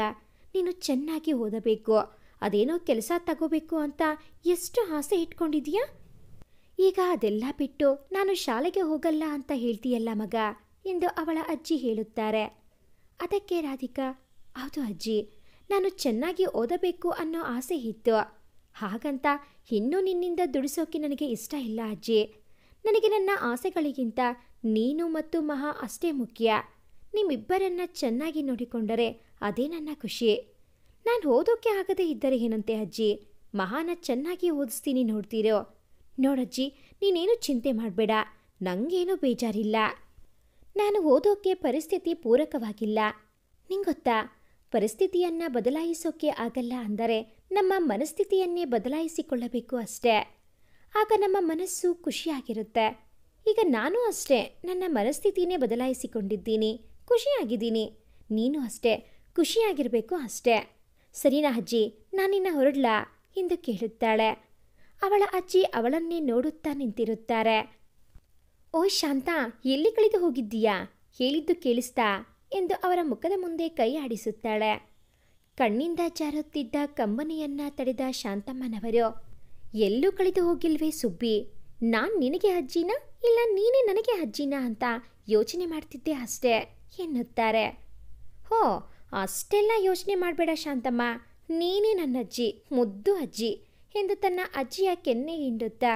S1: ನೀನು ಚೆನ್ನಾಗಿ ಓದಬೇಕು, ಅದೇನೋ ಕೆಲಸ ತಗೋಬೇಕು ಅಂತ ಎಷ್ಟು ಆಸೆ ಇಟ್ಕೊಂಡಿದೀಯಾ? ಈಗ ಅದೆಲ್ಲ ಬಿಟ್ಟು ನಾನು ಶಾಲೆಗೆ ಹೋಗಲ್ಲ ಅಂತ ಹೇಳ್ತೀಯಲ್ಲ ಮಗ ಎಂದು ಅವಳ ಅಜ್ಜಿ ಹೇಳುತ್ತಾರೆ. ಅದಕ್ಕೆ ರಾಧಿಕಾ, ಹೌದು ಅಜ್ಜಿ, ನಾನು ಚೆನ್ನಾಗಿ ಓದಬೇಕು ಅನ್ನೋ ಆಸೆ ಇತ್ತು, ಹಾಗಂತ ಇನ್ನೂ ನಿನ್ನಿಂದ ದುಡಿಸೋಕೆ ನನಗೆ ಇಷ್ಟ ಇಲ್ಲ ಅಜ್ಜಿ. ನನಗೆ ನನ್ನ ಆಸೆಗಳಿಗಿಂತ ನೀನು ಮತ್ತು ಮಹಾ ಅಷ್ಟೇ ಮುಖ್ಯ. ನಿಮ್ಮಿಬ್ಬರನ್ನ ಚೆನ್ನಾಗಿ ನೋಡಿಕೊಂಡರೆ ಅದೇ ನನ್ನ ಖುಷಿ. ನಾನು ಓದೋಕ್ಕೆ ಆಗದೇ ಇದ್ದರೆ ಏನಂತೆ ಅಜ್ಜಿ, ಮಹಾನ ಚೆನ್ನಾಗಿ ಓದಿಸ್ತೀನಿ, ನೋಡ್ತೀರೋ? ನೋಡಜ್ಜಿ, ನೀನೇನು ಚಿಂತೆ ಮಾಡಬೇಡ, ನನಗೇನೂ ಬೇಜಾರಿಲ್ಲ. ನಾನು ಓದೋಕ್ಕೆ ಪರಿಸ್ಥಿತಿ ಪೂರಕವಾಗಿಲ್ಲ. ನಿಂಗೊತ್ತಾ, ಪರಿಸ್ಥಿತಿಯನ್ನು ಬದಲಾಯಿಸೋಕ್ಕೆ ಆಗಲ್ಲ ಅಂದರೆ ನಮ್ಮ ಮನಸ್ಥಿತಿಯನ್ನೇ ಬದಲಾಯಿಸಿಕೊಳ್ಳಬೇಕು ಅಷ್ಟೇ. ಆಗ ನಮ್ಮ ಮನಸ್ಸು ಖುಷಿಯಾಗಿರುತ್ತೆ. ಈಗ ನಾನು ಅಷ್ಟೇ ನನ್ನ ಮನಸ್ಥಿತಿನೇ ಬದಲಾಯಿಸಿಕೊಂಡಿದ್ದೀನಿ, ಖುಷಿಯಾಗಿದ್ದೀನಿ. ನೀನು ಅಷ್ಟೇ ಖುಷಿಯಾಗಿರಬೇಕು ಅಷ್ಟೇ. ಸರಿನಾ ಅಜ್ಜಿ, ನಾನಿನ್ನ ಹೊರಡ್ಲಾ ಎಂದು ಕೇಳುತ್ತಾಳೆ. ಅವಳ ಅಜ್ಜಿ ಅವಳನ್ನೇ ನೋಡುತ್ತಾ ನಿಂತಿರುತ್ತಾರೆ. ಓ ಶಾಂತ, ಎಲ್ಲಿ ಕಳೆದು ಹೋಗಿದ್ದೀಯಾ? ಹೇಳಿದ್ದು ಕೇಳಿಸ್ತಾ ಎಂದು ಅವರ ಮುಖದ ಮುಂದೆ ಕೈ ಆಡಿಸುತ್ತಾಳೆ. ಕಣ್ಣಿಂದ ಜಾರುತ್ತಿದ್ದ ಕಂಬನಿಯನ್ನ ತಡೆದ ಶಾಂತಮ್ಮನವರು, ಎಲ್ಲೂ ಕಳೆದು ಹೋಗಿಲ್ವೇ ಸುಬ್ಬಿ? ನಾನು ನಿನಗೆ ಅಜ್ಜಿನ ಇಲ್ಲ ನೀನೇ ನನಗೆ ಅಜ್ಜಿನ ಅಂತ ಯೋಚನೆ ಮಾಡ್ತಿದ್ದೆ ಅಷ್ಟೇ ಎನ್ನುತ್ತಾರೆ. ಹೋ, ಅಷ್ಟೆಲ್ಲ ಯೋಚನೆ ಮಾಡಬೇಡ ಶಾಂತಮ್ಮ, ನೀನೇ ನನ್ನ ಅಜ್ಜಿ, ಮುದ್ದು ಅಜ್ಜಿ ಎಂದು ತನ್ನ ಅಜ್ಜಿಯ ಕೆನ್ನೆ ಹಿಂಡುತ್ತಾ,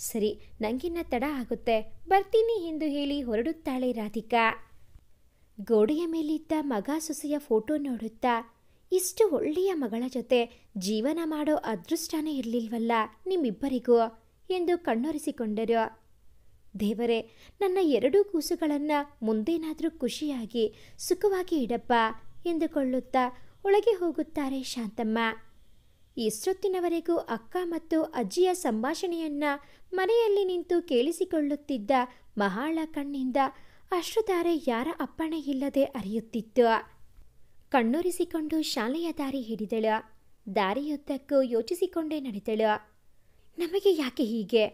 S1: ಸರಿ ನಂಗಿನ್ನ ತಡ ಆಗುತ್ತೆ, ಬರ್ತೀನಿ ಎಂದು ಹೇಳಿ ಹೊರಡುತ್ತಾಳೆ ರಾಧಿಕಾ. ಗೋಡೆಯ ಮೇಲಿದ್ದ ಮಗ ಸೊಸೆಯ ಫೋಟೋ ನೋಡುತ್ತಾ, ಇಷ್ಟು ಒಳ್ಳೆಯ ಮಗಳ ಜೊತೆ ಜೀವನ ಮಾಡೋ ಅದೃಷ್ಟನೇ ಇರಲಿಲ್ವಲ್ಲ ನಿಮ್ಮಿಬ್ಬರಿಗೂ ಎಂದು ಕಣ್ಣೊರೆಸಿಕೊಂಡರು. ದೇವರೇ, ನನ್ನ 2 ಕೂಸುಗಳನ್ನು ಮುಂದೇನಾದರೂ ಖುಷಿಯಾಗಿ ಸುಖವಾಗಿ ಇಡಪ್ಪ ಎಂದುಕೊಳ್ಳುತ್ತಾ ಒಳಗೆ ಹೋಗುತ್ತಾರೆ ಶಾಂತಮ್ಮ. ಇಷ್ಟೊತ್ತಿನವರೆಗೂ ಅಕ್ಕ ಮತ್ತು ಅಜ್ಜಿಯ ಸಂಭಾಷಣೆಯನ್ನ ಮನೆಯಲ್ಲಿ ನಿಂತು ಕೇಳಿಸಿಕೊಳ್ಳುತ್ತಿದ್ದ ಮಹಾಳ ಕಣ್ಣಿಂದ ಅಶ್ರುಧಾರೆ ಯಾರ ಅಪ್ಪಣೆ ಇಲ್ಲದೆ ಹರಿಯುತ್ತಿತ್ತು. ಕಣ್ಣೊರೆಸಿಕೊಂಡು ಶಾಲೆಯ ದಾರಿ ಹಿಡಿದಳು. ದಾರಿಯುದ್ದಕ್ಕೂ ಯೋಚಿಸಿಕೊಂಡೇ ನಡೆದಳು. ನಮಗೆ ಯಾಕೆ ಹೀಗೆ?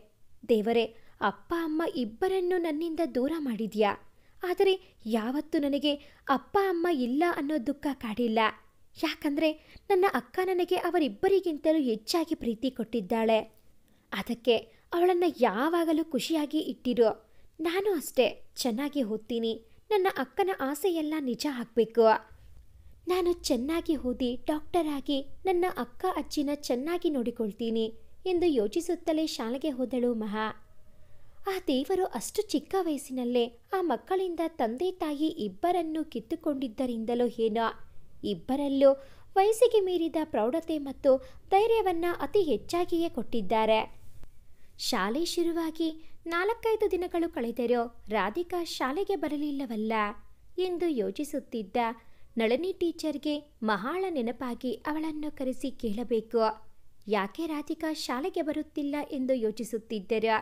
S1: ದೇವರೇ, ಅಪ್ಪ ಅಮ್ಮ ಇಬ್ಬರನ್ನು ನನ್ನಿಂದ ದೂರ ಮಾಡಿದ್ಯಾ, ಆದರೆ ಯಾವತ್ತೂ ನನಗೆ ಅಪ್ಪ ಅಮ್ಮ ಇಲ್ಲ ಅನ್ನೋ ದುಃಖ ಕಾಡಿಲ್ಲ. ಯಾಕಂದರೆ ನನ್ನ ಅಕ್ಕ ನನಗೆ ಅವರಿಬ್ಬರಿಗಿಂತಲೂ ಹೆಚ್ಚಾಗಿ ಪ್ರೀತಿ ಕೊಟ್ಟಿದ್ದಾಳೆ. ಅದಕ್ಕೆ ಅವಳನ್ನು ಯಾವಾಗಲೂ ಖುಷಿಯಾಗಿ ಇಟ್ಟಿರು. ನಾನು ಅಷ್ಟೇ ಚೆನ್ನಾಗಿ ಓದ್ತೀನಿ, ನನ್ನ ಅಕ್ಕನ ಆಸೆಯೆಲ್ಲ ನಿಜ ಆಗಬೇಕು. ನಾನು ಚೆನ್ನಾಗಿ ಓದಿ ಡಾಕ್ಟರ್ ಆಗಿ ನನ್ನ ಅಕ್ಕ ಅಜ್ಜಿನ ಚೆನ್ನಾಗಿ ನೋಡಿಕೊಳ್ತೀನಿ ಎಂದು ಯೋಚಿಸುತ್ತಲೇ ಶಾಲೆಗೆ ಹೋದಳು ಮಹಾ. ಆ ದೇವರು ಅಷ್ಟು ಚಿಕ್ಕ ವಯಸ್ಸಿನಲ್ಲೇ ಆ ಮಕ್ಕಳಿಂದ ತಂದೆ ತಾಯಿ ಇಬ್ಬರನ್ನು ಕಿತ್ತುಕೊಂಡಿದ್ದರಿಂದಲೋ ಏನೋ ಇಬ್ಬರಲ್ಲೂ ವಯಸ್ಸಿಗೆ ಮೀರಿದ ಪ್ರೌಢತೆ ಮತ್ತು ಧೈರ್ಯವನ್ನ ಅತಿ ಹೆಚ್ಚಾಗಿಯೇ ಕೊಟ್ಟಿದ್ದಾರೆ. ಶಾಲೆ ಶುರುವಾಗಿ 4-5 ದಿನಗಳು ಕಳೆದರೂ ರಾಧಿಕಾ ಶಾಲೆಗೆ ಬರಲಿಲ್ಲವಲ್ಲ ಎಂದು ಯೋಚಿಸುತ್ತಿದ್ದ ನಳಿನಿ ಟೀಚರ್ಗೆ ಮಹಾಳ ನೆನಪಾಗಿ ಅವಳನ್ನು ಕರೆಸಿ ಕೇಳಬೇಕು, ಯಾಕೆ ರಾಧಿಕಾ ಶಾಲೆಗೆ ಬರುತ್ತಿಲ್ಲ ಎಂದು ಯೋಚಿಸುತ್ತಿದ್ದರು.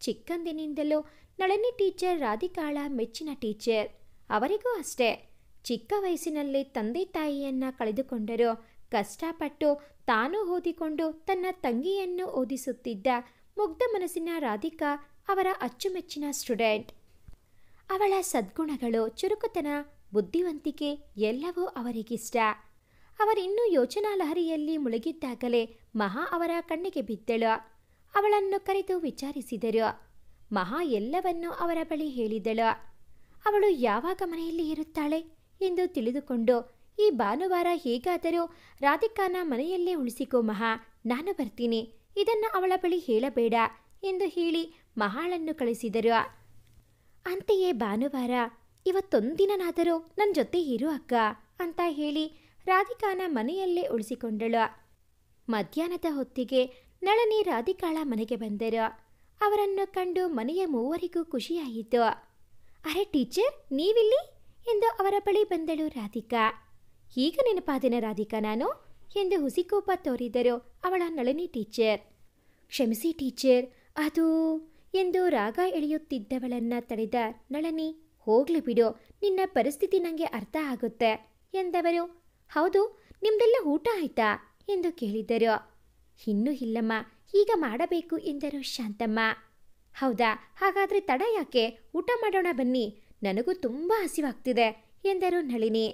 S1: ಚಿಕ್ಕಂದಿನಿಂದಲೂ ನಳಿನಿ ಟೀಚರ್ ರಾಧಿಕಾಳ ಮೆಚ್ಚಿನ ಟೀಚರ್. ಅವರಿಗೂ ಅಷ್ಟೇ, ಚಿಕ್ಕ ವಯಸ್ಸಿನಲ್ಲಿ ತಂದೆ ತಾಯಿಯನ್ನು ಕಳೆದುಕೊಂಡರೂ ಕಷ್ಟಪಟ್ಟು ತಾನೂ ಓದಿಕೊಂಡು ತನ್ನ ತಂಗಿಯನ್ನು ಓದಿಸುತ್ತಿದ್ದ ಮುಗ್ಧ ಮನಸ್ಸಿನ ರಾಧಿಕಾ ಅವರ ಅಚ್ಚುಮೆಚ್ಚಿನ ಸ್ಟೂಡೆಂಟ್. ಅವಳ ಸದ್ಗುಣಗಳು, ಚುರುಕುತನ, ಬುದ್ಧಿವಂತಿಕೆ ಎಲ್ಲವೂ ಅವರಿಗಿಷ್ಟ. ಅವರಿನ್ನೂ ಯೋಚನಾ ಲಹರಿಯಲ್ಲಿ ಮುಳುಗಿದ್ದಾಗಲೇ ಮಹಾ ಅವರ ಕಣ್ಣಿಗೆ ಬಿದ್ದಳು. ಅವಳನ್ನು ಕರೆದು ವಿಚಾರಿಸಿದರು. ಮಹಾ ಎಲ್ಲವನ್ನೂ ಅವರ ಬಳಿ ಹೇಳಿದಳು. ಅವಳು ಯಾವಾಗ ಮನೆಯಲ್ಲಿ ಇರುತ್ತಾಳೆ ಎಂದು ತಿಳಿದುಕೊಂಡು, ಈ ಭಾನುವಾರ ಹೇಗಾದರೂ ರಾಧಿಕಾನ ಮನೆಯಲ್ಲೇ ಉಳಿಸಿಕೋ ಮಹಾ, ನಾನು ಬರ್ತೀನಿ, ಇದನ್ನು ಅವಳ ಬಳಿ ಹೇಳಬೇಡ ಎಂದು ಹೇಳಿ ಮಹಾಳನ್ನು ಕಳಿಸಿದರು. ಅಂತೆಯೇ ಭಾನುವಾರ, ಇವತ್ತೊಂದಿನಾದರೂ ನನ್ನ ಜೊತೆ ಇರು ಅಕ್ಕ ಅಂತ ಹೇಳಿ ರಾಧಿಕಾನ ಮನೆಯಲ್ಲೇ ಉಳಿಸಿಕೊಂಡಳು. ಮಧ್ಯಾಹ್ನದ ಹೊತ್ತಿಗೆ ನಳಿನಿ ರಾಧಿಕಾಳ ಮನೆಗೆ ಬಂದರು. ಅವರನ್ನು ಕಂಡು ಮನೆಯ ಮೂವರಿಗೂ ಖುಷಿಯಾಯಿತು. ಅರೆ ಟೀಚರ್, ನೀವಿಲ್ಲಿ ಎಂದು ಅವರ ಬಳಿ ಬಂದಳು ರಾಧಿಕಾ. ಈಗ ನೆನಪಾದೆನ ರಾಧಿಕಾ ನಾನು ಎಂದು ಹುಸಿಕೋಪ ತೋರಿದರು ಅವಳ ನಳಿನಿ ಟೀಚರ್. ಕ್ಷಮಿಸಿ ಟೀಚರ್, ಅದು ಎಂದು ರಾಗ ಎಳೆಯುತ್ತಿದ್ದವಳನ್ನ ತಡೆದ ನಳಿನಿ, ಹೋಗ್ಲಿ ಬಿಡು, ನಿನ್ನ ಪರಿಸ್ಥಿತಿ ನನಗೆ ಅರ್ಥ ಆಗುತ್ತೆ ಎಂದವರು. ಹೌದು, ನಿಮ್ದೆಲ್ಲ ಊಟ ಆಯ್ತಾ ಎಂದು ಕೇಳಿದರು. ಇನ್ನೂ ಇಲ್ಲಮ್ಮ, ಈಗ ಮಾಡಬೇಕು ಎಂದರು ಶಾಂತಮ್ಮ. ಹೌದಾ, ಹಾಗಾದರೆ ತಡ ಯಾಕೆ, ಊಟ ಮಾಡೋಣ ಬನ್ನಿ, ನನಗೂ ತುಂಬ ಹಸಿವಾಗ್ತಿದೆ ಎಂದರು ನಳಿನಿ.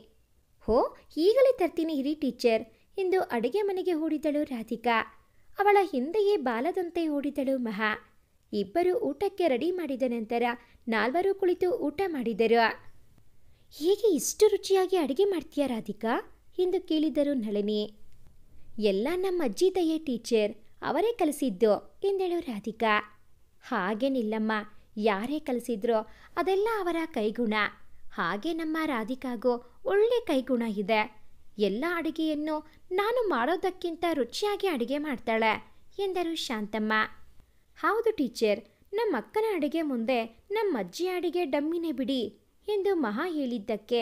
S1: ಹೋ, ಈಗಲೇ ತರ್ತೀನಿ ಇರಿ ಟೀಚರ್ ಎಂದು ಅಡುಗೆ ಮನೆಗೆ ಓಡಿದಳು ರಾಧಿಕಾ. ಅವಳ ಹಿಂದೆಯೇ ಬಾಲದಂತೆ ಓಡಿದಳು ಮಹಾ. ಇಬ್ಬರು ಊಟಕ್ಕೆ ರೆಡಿ ಮಾಡಿದ ನಂತರ ನಾಲ್ವರು ಕುಳಿತು ಊಟ ಮಾಡಿದರು. ಹೇಗೆ ಇಷ್ಟು ರುಚಿಯಾಗಿ ಅಡುಗೆ ಮಾಡ್ತೀಯಾ ರಾಧಿಕಾ ಎಂದು ಕೇಳಿದರು ನಳಿನಿ. ಎಲ್ಲ ನಮ್ಮ ಅಜ್ಜಿ ದಯೆ ಟೀಚರ್, ಅವರೇ ಕಲಿಸಿದ್ದು ಎಂದಳು ರಾಧಿಕಾ. ಹಾಗೇನಿಲ್ಲಮ್ಮ, ಯಾರೇ ಕಲಿಸಿದ್ರೋ ಅದೆಲ್ಲ ಅವರ ಕೈಗುಣ. ಹಾಗೆ ನಮ್ಮ ರಾಧಿಕಾಗೂ ಒಳ್ಳೆ ಕೈಗುಣ ಇದೆ. ಎಲ್ಲ ಅಡುಗೆಯನ್ನು ನಾನು ಮಾಡೋದಕ್ಕಿಂತ ರುಚಿಯಾಗಿ ಅಡುಗೆ ಮಾಡ್ತಾಳೆ ಎಂದರು ಶಾಂತಮ್ಮ. ಹೌದು ಟೀಚರ್, ನಮ್ಮ ಅಕ್ಕನ ಅಡುಗೆ ಮುಂದೆ ನಮ್ಮ ಅಜ್ಜಿ ಅಡುಗೆ ಡಮ್ಮಿನೇ ಬಿಡಿ ಎಂದು ಮಹಾ ಹೇಳಿದ್ದಕ್ಕೆ,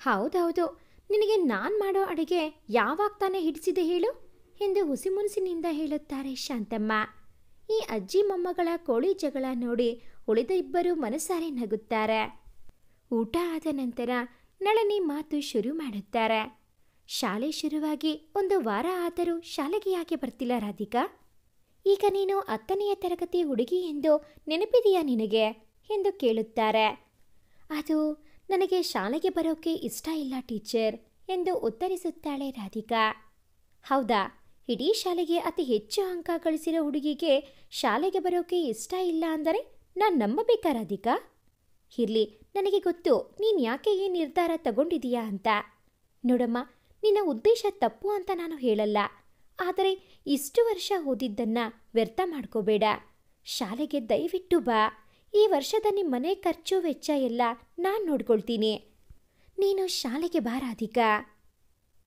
S1: ಹೌದೌದು, ನಿನಗೆ ನಾನು ಮಾಡೋ ಅಡುಗೆ ಯಾವಾಗ ತಾನೇ ಹಿಡಿಸಿದೆ ಹೇಳು ಎಂದು ಹುಸಿಮುನಿಸಿನಿಂದ ಹೇಳುತ್ತಾರೆ ಶಾಂತಮ್ಮ. ಈ ಅಜ್ಜಿ ಮೊಮ್ಮಗಳ ಕೋಳಿ ಜಗಳ ನೋಡಿ ಉಳಿದ ಇಬ್ಬರು ಮನಸಾರೆ ನಗುತ್ತಾರೆ. ಊಟ ಆದ ನಂತರ ನಳಿನಿ ಮಾತು ಶುರು ಮಾಡುತ್ತಾರೆ. ಶಾಲೆ ಶುರುವಾಗಿ 1 ವಾರ ಆದರೂ ಶಾಲೆಗೆ ಯಾಕೆ ಬರ್ತಿಲ್ಲ ರಾಧಿಕಾ? ಈಗ ನೀನು 10ನೇ ತರಗತಿ ಹುಡುಗಿ ಎಂದು ನೆನಪಿದೆಯಾ ನಿನಗೆ ಎಂದು ಕೇಳುತ್ತಾರೆ. ಅದು ನನಗೆ ಶಾಲೆಗೆ ಬರೋಕೆ ಇಷ್ಟ ಇಲ್ಲ ಟೀಚರ್ ಎಂದು ಉತ್ತರಿಸುತ್ತಾಳೆ ರಾಧಿಕಾ. ಹೌದಾ, ಇಡೀ ಶಾಲೆಗೆ ಅತಿ ಹೆಚ್ಚು ಅಂಕ ಗಳಿಸಿರೋ ಹುಡುಗಿಗೆ ಶಾಲೆಗೆ ಬರೋಕೆ ಇಷ್ಟ ಇಲ್ಲ ಅಂದರೆ ನಾನು ನಂಬಬೇಕಾ ರಾಧಿಕಾ? ಇರಲಿ, ನನಗೆ ಗೊತ್ತು ನೀನು ಯಾಕೆ ಈ ನಿರ್ಧಾರ ತಗೊಂಡಿದೀಯಾ ಅಂತ. ನೋಡಮ್ಮ, ನಿನ್ನ ಉದ್ದೇಶ ತಪ್ಪು ಅಂತ ನಾನು ಹೇಳಲ್ಲ, ಆದರೆ ಇಷ್ಟು ವರ್ಷ ಓದಿದ್ದನ್ನು ವ್ಯರ್ಥ ಮಾಡ್ಕೋಬೇಡ. ಶಾಲೆಗೆ ದಯವಿಟ್ಟು ಬಾ. ಈ ವರ್ಷದ ನಿಮ್ಮ ಮನೆ ಖರ್ಚು ವೆಚ್ಚ ಎಲ್ಲ ನಾನು ನೋಡ್ಕೊಳ್ತೀನಿ. ನೀನು ಶಾಲೆಗೆ ಬಾ ರಾಧಿಕಾ.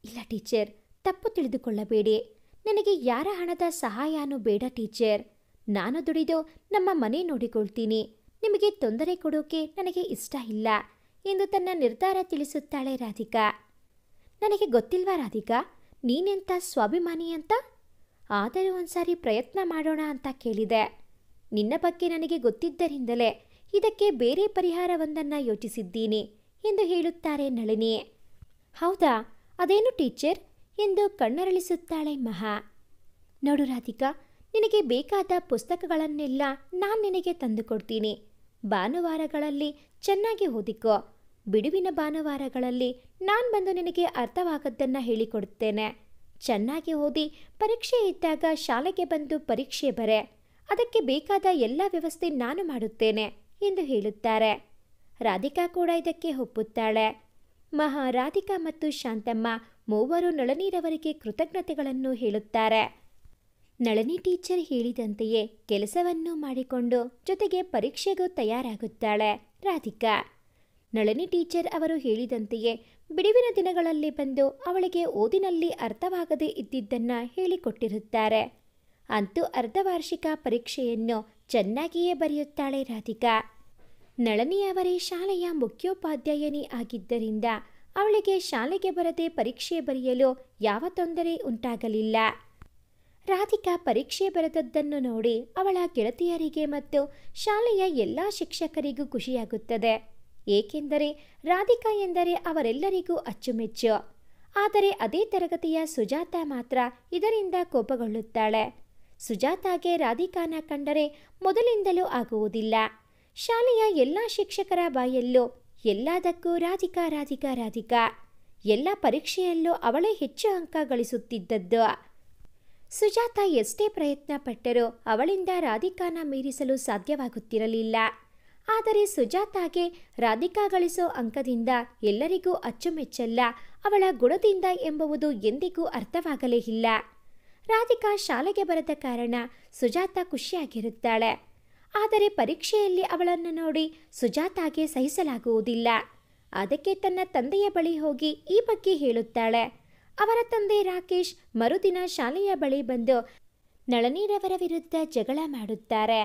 S1: ಇಲ್ಲ ಟೀಚರ್, ತಪ್ಪು ತಿಳಿದುಕೊಳ್ಳಬೇಡಿ, ನನಗೆ ಯಾರ ಹಣದ ಸಹಾಯನೂ ಬೇಡ ಟೀಚರ್. ನಾನು ದುಡಿದು ನಮ್ಮ ಮನೆ ನೋಡಿಕೊಳ್ತೀನಿ. ನಿಮಗೆ ತೊಂದರೆ ಕೊಡೋಕೆ ನನಗೆ ಇಷ್ಟ ಇಲ್ಲ ಎಂದು ತನ್ನ ನಿರ್ಧಾರ ತಿಳಿಸುತ್ತಾಳೆ ರಾಧಿಕಾ. ನನಗೆ ಗೊತ್ತಿಲ್ವಾ ರಾಧಿಕಾ, ನೀನೆಂಥ ಸ್ವಾಭಿಮಾನಿ ಅಂತ? ಆದರೂ ಒಂದ್ಸಾರಿ ಪ್ರಯತ್ನ ಮಾಡೋಣ ಅಂತ ಕೇಳಿದೆ. ನಿನ್ನ ಬಗ್ಗೆ ನನಗೆ ಗೊತ್ತಿದ್ದರಿಂದಲೇ ಇದಕ್ಕೆ ಬೇರೆ ಪರಿಹಾರವೊಂದನ್ನು ಯೋಚಿಸಿದ್ದೀನಿ ಎಂದು ಹೇಳುತ್ತಾರೆ ನಳಿನಿ. ಹೌದಾ, ಅದೇನು ಟೀಚರ್ ಎಂದು ಕಣ್ಣರಳಿಸುತ್ತಾಳೆ ಮಹಾ. ನೋಡು ರಾಧಿಕಾ, ನಿನಗೆ ಬೇಕಾದ ಪುಸ್ತಕಗಳನ್ನೆಲ್ಲ ನಾನು ನಿನಗೆ ತಂದುಕೊಡ್ತೀನಿ. ಭಾನುವಾರಗಳಲ್ಲಿ ಚೆನ್ನಾಗಿ ಓದಿಕೋ. ಬಿಡುವಿನ ಭಾನುವಾರಗಳಲ್ಲಿ ನಾನು ಬಂದು ನಿನಗೆ ಅರ್ಥವಾಗದ್ದನ್ನು ಹೇಳಿಕೊಡುತ್ತೇನೆ. ಚೆನ್ನಾಗಿ ಓದಿ ಪರೀಕ್ಷೆ ಇದ್ದಾಗ ಶಾಲೆಗೆ ಬಂದು ಪರೀಕ್ಷೆ ಬರೆ. ಅದಕ್ಕೆ ಬೇಕಾದ ಎಲ್ಲ ವ್ಯವಸ್ಥೆ ನಾನು ಮಾಡುತ್ತೇನೆ ಎಂದು ಹೇಳುತ್ತಾರೆ. ರಾಧಿಕಾ ಕೂಡ ಇದಕ್ಕೆ ಒಪ್ಪುತ್ತಾಳೆ. ಮಹಾ, ರಾಧಿಕಾ ಮತ್ತು ಶಾಂತಮ್ಮ ಮೂವರು ನಳಿನಿರವರಿಗೆ ಕೃತಜ್ಞತೆಗಳನ್ನು ಹೇಳುತ್ತಾರೆ. ನಳಿನಿ ಟೀಚರ್ ಹೇಳಿದಂತೆಯೇ ಕೆಲಸವನ್ನು ಮಾಡಿಕೊಂಡು ಜೊತೆಗೆ ಪರೀಕ್ಷೆಗೂ ತಯಾರಾಗುತ್ತಾಳೆ ರಾಧಿಕಾ. ನಳಿನಿ ಟೀಚರ್ ಅವರು ಹೇಳಿದಂತೆಯೇ ಬಿಡುವಿನ ದಿನಗಳಲ್ಲಿ ಬಂದು ಅವಳಿಗೆ ಓದಿನಲ್ಲಿ ಅರ್ಥವಾಗದೇ ಇದ್ದಿದ್ದನ್ನು ಹೇಳಿಕೊಟ್ಟಿರುತ್ತಾರೆ. ಅಂತೂ ಅರ್ಧವಾರ್ಷಿಕ ಪರೀಕ್ಷೆಯನ್ನು ಚೆನ್ನಾಗಿಯೇ ಬರೆಯುತ್ತಾಳೆ ರಾಧಿಕಾ. ನಳಿನಿಯವರೇ ಶಾಲೆಯ ಮುಖ್ಯೋಪಾಧ್ಯಾಯಿನಿ ಆಗಿದ್ದರಿಂದ ಅವಳಿಗೆ ಶಾಲೆಗೆ ಬರದೆ ಪರೀಕ್ಷೆ ಬರೆಯಲು ಯಾವ ತೊಂದರೆ ಉಂಟಾಗಲಿಲ್ಲ. ರಾಧಿಕಾ ಪರೀಕ್ಷೆ ಬರೆದದ್ದನ್ನು ನೋಡಿ ಅವಳ ಗೆಳತಿಯರಿಗೆ ಮತ್ತು ಶಾಲೆಯ ಎಲ್ಲ ಶಿಕ್ಷಕರಿಗೂ ಖುಷಿಯಾಗುತ್ತದೆ. ಏಕೆಂದರೆ ರಾಧಿಕಾ ಎಂದರೆ ಅವರೆಲ್ಲರಿಗೂ ಅಚ್ಚುಮೆಚ್ಚು. ಆದರೆ ಅದೇ ತರಗತಿಯ ಸುಜಾತ ಮಾತ್ರ ಇದರಿಂದ ಕೋಪಗೊಳ್ಳುತ್ತಾಳೆ. ಸುಜಾತಾಗೆ ರಾಧಿಕಾನ ಕಂಡರೆ ಮೊದಲಿಂದಲೂ ಆಗುವುದಿಲ್ಲ. ಶಾಲೆಯ ಎಲ್ಲ ಶಿಕ್ಷಕರ ಬಾಯಲ್ಲೂ ಎಲ್ಲದಕ್ಕೂ ರಾಧಿಕಾ ರಾಧಿಕಾ ರಾಧಿಕಾ. ಎಲ್ಲ ಪರೀಕ್ಷೆಯಲ್ಲೂ ಅವಳೇ ಹೆಚ್ಚು ಅಂಕ ಗಳಿಸುತ್ತಿದ್ದದ್ದು. ಸುಜಾತ ಎಷ್ಟೇ ಪ್ರಯತ್ನ ಪಟ್ಟರೂ ಅವಳಿಂದ ರಾಧಿಕಾನ ಮೀರಿಸಲು ಸಾಧ್ಯವಾಗುತ್ತಿರಲಿಲ್ಲ. ಆದರೆ ಸುಜಾತಾಗೆ ರಾಧಿಕಾ ಗಳಿಸೋ ಅಂಕದಿಂದ ಎಲ್ಲರಿಗೂ ಅಚ್ಚುಮೆಚ್ಚಲ್ಲ, ಅವಳ ಗುಣದಿಂದ ಎಂಬುದು ಎಂದಿಗೂ ಅರ್ಥವಾಗಲೇ ಇಲ್ಲ. ರಾಧಿಕಾ ಶಾಲೆಗೆ ಬರದ ಕಾರಣ ಸುಜಾತ ಖುಷಿಯಾಗಿರುತ್ತಾಳೆ. ಆದರೆ ಪರೀಕ್ಷೆಯಲ್ಲಿ ಅವಳನ್ನು ನೋಡಿ ಸುಜಾತಾಗೆ ಸಹಿಸಲಾಗುವುದಿಲ್ಲ. ಅದಕ್ಕೆ ತನ್ನ ತಂದೆಯ ಬಳಿ ಹೋಗಿ ಈ ಬಗ್ಗೆ ಹೇಳುತ್ತಾಳೆ. ಅವರ ತಂದೆ ರಾಕೇಶ್ ಮರುದಿನ ಶಾಲೆಯ ಬಳಿ ಬಂದು ನಳನಿರವರ ವಿರುದ್ಧ ಜಗಳ ಮಾಡುತ್ತಾರೆ.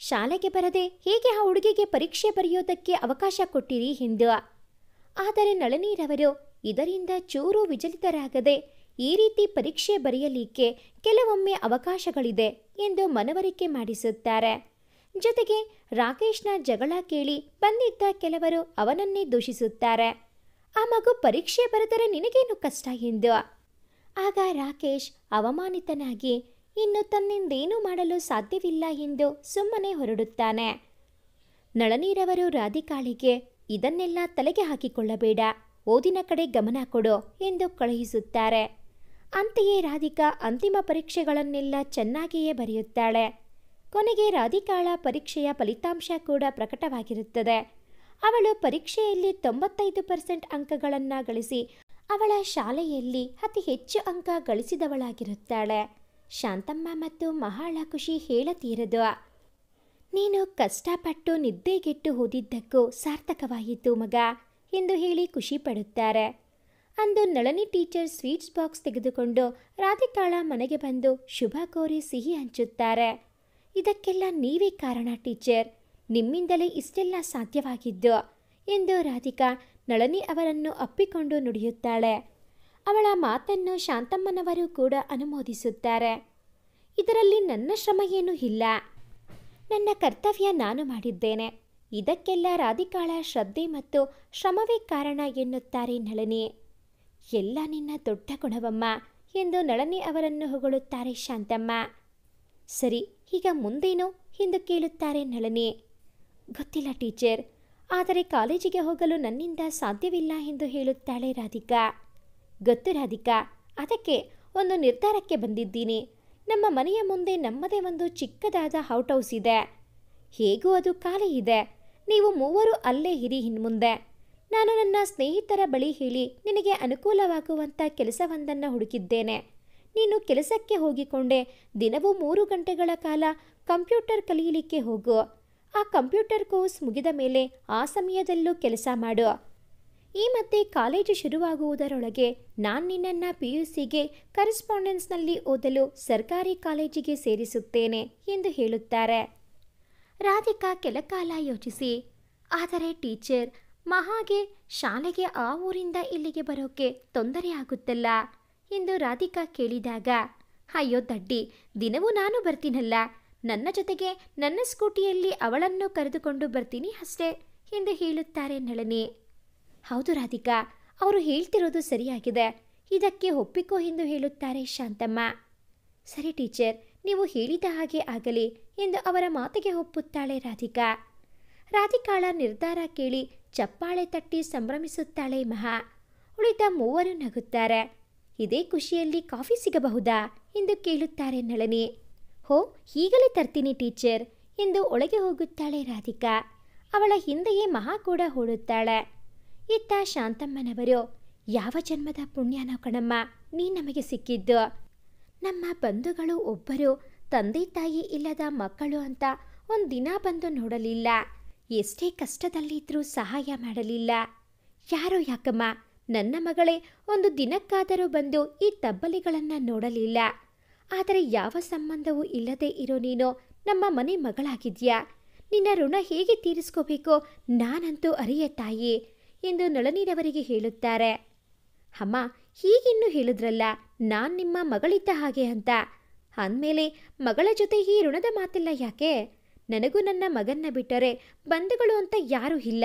S1: ಶಾಲೆಗೆ ಬರದೆ ಹೇಗೆ ಆ ಹುಡುಗಿಗೆ ಪರೀಕ್ಷೆ ಬರೆಯೋದಕ್ಕೆ ಅವಕಾಶ ಕೊಟ್ಟಿರಿ ಎಂದು. ಆದರೆ ನಳನಿರವರು ಇದರಿಂದ ಚೂರು ವಿಚಲಿತರಾಗದೆ ಈ ರೀತಿ ಪರೀಕ್ಷೆ ಬರೆಯಲಿಕ್ಕೆ ಕೆಲವೊಮ್ಮೆ ಅವಕಾಶಗಳಿದೆ ಎಂದು ಮನವರಿಕೆ ಮಾಡಿಸುತ್ತಾರೆ. ಜೊತೆಗೆ ರಾಕೇಶ್ನ ಜಗಳ ಕೇಳಿ ಬಂದಿದ್ದ ಕೆಲವರು ಅವನನ್ನೇ ದೂಷಿಸುತ್ತಾರೆ. ಆ ಮಗು ಪರೀಕ್ಷೆ ಬರೆದರೆ ನಿನಗೇನು ಕಷ್ಟ ಎಂದು. ಆಗ ರಾಕೇಶ್ ಅವಮಾನಿತನಾಗಿ ಇನ್ನು ತನ್ನಿಂದೇನೂ ಮಾಡಲು ಸಾಧ್ಯವಿಲ್ಲ ಎಂದು ಸುಮ್ಮನೆ ಹೊರಡುತ್ತಾನೆ. ನಳನೀರವರು ರಾಧಿಕಾಳಿಗೆ ಇದನ್ನೆಲ್ಲ ತಲೆಗೆ ಹಾಕಿಕೊಳ್ಳಬೇಡ, ಓದಿನ ಕಡೆ ಗಮನ ಕೊಡು ಎಂದು ಕಳುಹಿಸುತ್ತಾರೆ. ಅಂತೆಯೇ ರಾಧಿಕಾ ಅಂತಿಮ ಪರೀಕ್ಷೆಗಳನ್ನೆಲ್ಲ ಚೆನ್ನಾಗಿಯೇ ಬರೆಯುತ್ತಾಳೆ. ಕೊನೆಗೆ ರಾಧಿಕಾಳ ಪರೀಕ್ಷೆಯ ಫಲಿತಾಂಶ ಕೂಡ ಪ್ರಕಟವಾಗಿರುತ್ತದೆ. ಅವಳು ಪರೀಕ್ಷೆಯಲ್ಲಿ 95% ಅಂಕಗಳನ್ನು ಗಳಿಸಿ ಅವಳ ಶಾಲೆಯಲ್ಲಿ ಅತಿ ಹೆಚ್ಚು ಅಂಕ ಗಳಿಸಿದವಳಾಗಿರುತ್ತಾಳೆ. ಶಾಂತಮ್ಮ ಮತ್ತು ಮಹಾಳ ಖುಷಿ ಹೇಳತೀರದು. ನೀನು ಕಷ್ಟಪಟ್ಟು ನಿದ್ದೆಗೆಟ್ಟು ಓದಿದ್ದಕ್ಕೂ ಸಾರ್ಥಕವಾಯಿತು ಮಗ ಎಂದು ಹೇಳಿ ಖುಷಿ ಪಡುತ್ತಾರೆ. ಅಂದು ನಳನಿ ಟೀಚರ್ ಸ್ವೀಟ್ಸ್ ಬಾಕ್ಸ್ ತೆಗೆದುಕೊಂಡು ರಾಧಿಕಾಳ ಮನೆಗೆ ಬಂದು ಶುಭ ಕೋರಿ ಸಿಹಿ ಹಂಚುತ್ತಾರೆ. ಇದಕ್ಕೆಲ್ಲ ನೀವೇ ಕಾರಣ ಟೀಚರ್, ನಿಮ್ಮಿಂದಲೇ ಇಷ್ಟೆಲ್ಲ ಸಾಧ್ಯವಾಗಿದ್ದು ಎಂದು ರಾಧಿಕಾ ನಳನಿ ಅವರನ್ನು ಅಪ್ಪಿಕೊಂಡು ನುಡಿಯುತ್ತಾಳೆ. ಅವಳ ಮಾತನ್ನು ಶಾಂತಮ್ಮನವರು ಕೂಡ ಅನುಮೋದಿಸುತ್ತಾರೆ. ಇದರಲ್ಲಿ ನನ್ನ ಶ್ರಮ ಏನೂ ಇಲ್ಲ, ನನ್ನ ಕರ್ತವ್ಯ ನಾನು ಮಾಡಿದ್ದೇನೆ. ಇದಕ್ಕೆಲ್ಲ ರಾಧಿಕಾಳ ಶ್ರದ್ಧೆ ಮತ್ತು ಶ್ರಮವೇ ಕಾರಣ ಎನ್ನುತ್ತಾರೆ ನಳನಿ. ಎಲ್ಲ ನಿನ್ನ ದೊಡ್ಡ ಗುಣವಮ್ಮ ಎಂದು ನಳನಿ ಅವರನ್ನು ಹೊಗಳುತ್ತಾರೆ ಶಾಂತಮ್ಮ. ಸರಿ, ಈಗ ಮುಂದೇನು ಎಂದು ಕೇಳುತ್ತಾರೆ ನಳನಿ. ಗೊತ್ತಿಲ್ಲ ಟೀಚರ್, ಆದರೆ ಕಾಲೇಜಿಗೆ ಹೋಗಲು ನನ್ನಿಂದ ಸಾಧ್ಯವಿಲ್ಲ ಎಂದು ಹೇಳುತ್ತಾಳೆ ರಾಧಿಕಾ. ಗೊತ್ತು ರಾಧಿಕಾ, ಅದಕ್ಕೆ ಒಂದು ನಿರ್ಧಾರಕ್ಕೆ ಬಂದಿದ್ದೀನಿ. ನಮ್ಮ ಮನೆಯ ಮುಂದೆ ನಮ್ಮದೇ ಒಂದು ಚಿಕ್ಕದಾದ ಔಟ್ ಹೌಸ್ ಇದೆ. ಹೇಗೂ ಅದು ಖಾಲಿ ಇದೆ. ನೀವು ಮೂವರು ಅಲ್ಲೇ ಇರಿ ಇನ್ಮುಂದೆ. ನಾನು ನನ್ನ ಸ್ನೇಹಿತರ ಬಳಿ ಹೇಳಿ ನಿನಗೆ ಅನುಕೂಲವಾಗುವಂಥ ಕೆಲಸವೊಂದನ್ನು ಹುಡುಕಿದ್ದೇನೆ. ನೀನು ಕೆಲಸಕ್ಕೆ ಹೋಗಿಕೊಂಡೆ ದಿನವೂ 3 ಗಂಟೆಗಳ ಕಾಲ ಕಂಪ್ಯೂಟರ್ ಕಲಿಯಲಿಕ್ಕೆ ಹೋಗು. ಆ ಕಂಪ್ಯೂಟರ್ ಕೋರ್ಸ್ ಮುಗಿದ ಮೇಲೆ ಆ ಸಮಯದಲ್ಲೂ ಕೆಲಸ ಮಾಡು. ಈ ಮಧ್ಯೆ ಕಾಲೇಜು ಶುರುವಾಗುವುದರೊಳಗೆ ನಾನು ನಿನ್ನನ್ನು PUCಗೆ ಕರೆಸ್ಪಾಂಡೆನ್ಸ್ನಲ್ಲಿ ಓದಲು ಸರ್ಕಾರಿ ಕಾಲೇಜಿಗೆ ಸೇರಿಸುತ್ತೇನೆ ಎಂದು ಹೇಳುತ್ತಾರೆ. ರಾಧಿಕಾ ಕೆಲಕಾಲ ಯೋಚಿಸಿ, ಆದರೆ ಟೀಚರ್, ಮಹಾಗೆ ಶಾಲೆಗೆ ಆ ಊರಿಂದ ಇಲ್ಲಿಗೆ ಬರೋಕ್ಕೆ ತೊಂದರೆ ಆಗುತ್ತಲ್ಲ ಎಂದು ರಾಧಿಕಾ ಕೇಳಿದಾಗ, ಅಯ್ಯೋ ದಡ್ಡಿ, ದಿನವೂ ನಾನು ಬರ್ತೀನಲ್ಲ, ನನ್ನ ಜೊತೆಗೆ ನನ್ನ ಸ್ಕೂಟಿಯಲ್ಲಿ ಅವಳನ್ನು ಕರೆದುಕೊಂಡು ಬರ್ತೀನಿ ಅಷ್ಟೇ ಎಂದು ಹೇಳುತ್ತಾರೆ ನಳನಿ. ಹೌದು ರಾಧಿಕಾ, ಅವರು ಹೇಳ್ತಿರೋದು ಸರಿಯಾಗಿದೆ, ಇದಕ್ಕೆ ಒಪ್ಪಿಕೋ ಎಂದು ಹೇಳುತ್ತಾರೆ ಶಾಂತಮ್ಮ. ಸರಿ ಟೀಚರ್, ನೀವು ಹೇಳಿದ ಹಾಗೆ ಆಗಲಿ ಎಂದು ಅವರ ಮಾತಿಗೆ ಒಪ್ಪುತ್ತಾಳೆ ರಾಧಿಕಾ. ರಾಧಿಕಾಳ ನಿರ್ಧಾರ ಕೇಳಿ ಚಪ್ಪಾಳೆ ತಟ್ಟಿ ಸಂಭ್ರಮಿಸುತ್ತಾಳೆ ಮಹಾ. ಉಳಿದ ಮೂವರು ನಗುತ್ತಾರೆ. ಇದೇ ಖುಷಿಯಲ್ಲಿ ಕಾಫಿ ಸಿಗಬಹುದಾ ಎಂದು ಕೇಳುತ್ತಾರೆ ನಳನಿ. ಹೋ, ಈಗಲೇ ತರ್ತೀನಿ ಟೀಚರ್ ಎಂದು ಒಳಗೆ ಹೋಗುತ್ತಾಳೆ ರಾಧಿಕಾ. ಅವಳ ಹಿಂದೆಯೇ ಮಹಾ ಕೂಡ ಓಡುತ್ತಾಳೆ. ಇತ್ತ ಶಾಂತಮ್ಮನವರು, ಯಾವ ಜನ್ಮದ ಪುಣ್ಯನೋ ಕಣಮ್ಮ ನೀ ನಮಗೆ ಸಿಕ್ಕಿದ್ದು. ನಮ್ಮ ಬಂಧುಗಳು ಒಬ್ಬರು ತಂದೆ ತಾಯಿ ಇಲ್ಲದ ಮಕ್ಕಳು ಅಂತ ಒಂದಿನ ಬಂದು ನೋಡಲಿಲ್ಲ. ಎಷ್ಟೇ ಕಷ್ಟದಲ್ಲಿದ್ದರೂ ಸಹಾಯ ಮಾಡಲಿಲ್ಲ. ಯಾರೋ ಯಾಕಮ್ಮ, ನನ್ನ ಮಗಳೇ ಒಂದು ದಿನಕ್ಕಾದರೂ ಬಂದು ಈ ತಬ್ಬಲಿಗಳನ್ನು ನೋಡಲಿಲ್ಲ. ಆದರೆ ಯಾವ ಸಂಬಂಧವೂ ಇಲ್ಲದೆ ಇರೋ ನೀನು ನಮ್ಮ ಮನೆ ಮಗಳಾಗಿದ್ಯಾ. ನಿನ್ನ ಋಣ ಹೇಗೆ ತೀರಿಸ್ಕೋಬೇಕೋ ನಾನಂತೂ ಅರಿಯೆ ತಾಯಿ ಎಂದು ನಳನಿರವರಿಗೆ ಹೇಳುತ್ತಾರೆ. ಅಮ್ಮ, ಹೀಗಿನ್ನೂ ಹೇಳಿದ್ರಲ್ಲ ನಾನು ನಿಮ್ಮ ಮಗಳಿದ್ದ ಹಾಗೆ ಅಂತ. ಅಂದಮೇಲೆ ಮಗಳ ಜೊತೆ ಈ ಋಣದ ಮಾತಿಲ್ಲ ಯಾಕೆ? ನನಗೂ ನನ್ನ ಮಗನ್ನ ಬಿಟ್ಟರೆ ಬಂಧುಗಳು ಅಂತ ಯಾರೂ ಇಲ್ಲ.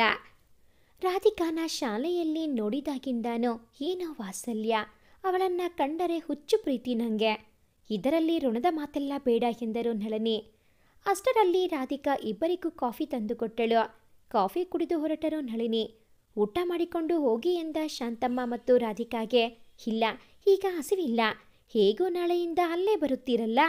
S1: ರಾಧಿಕಾನ ಶಾಲೆಯಲ್ಲಿ ನೋಡಿದಾಗಿಂದಾನೋ ಏನೋ ವಾತ್ಸಲ್ಯ, ಅವಳನ್ನ ಕಂಡರೆ ಹುಚ್ಚು ಪ್ರೀತಿ ನನಗೆ. ಇದರಲ್ಲಿ ಋಣದ ಮಾತೆಲ್ಲ ಬೇಡ ಎಂದರು ನಳಿನಿ. ಅಷ್ಟರಲ್ಲಿ ರಾಧಿಕಾ ಇಬ್ಬರಿಗೂ ಕಾಫಿ ತಂದುಕೊಟ್ಟಳು. ಕಾಫಿ ಕುಡಿದು ಹೊರಟರು ನಳಿನಿ. ಊಟ ಮಾಡಿಕೊಂಡು ಹೋಗಿ ಎಂದ ಶಾಂತಮ್ಮ ಮತ್ತು ರಾಧಿಕಾಗೆ. ಇಲ್ಲ, ಈಗ ಹಸಿವಿಲ್ಲ, ಹೇಗೂ ನಾಳೆಯಿಂದ ಅಲ್ಲೇ ಬರುತ್ತೀರಲ್ಲ.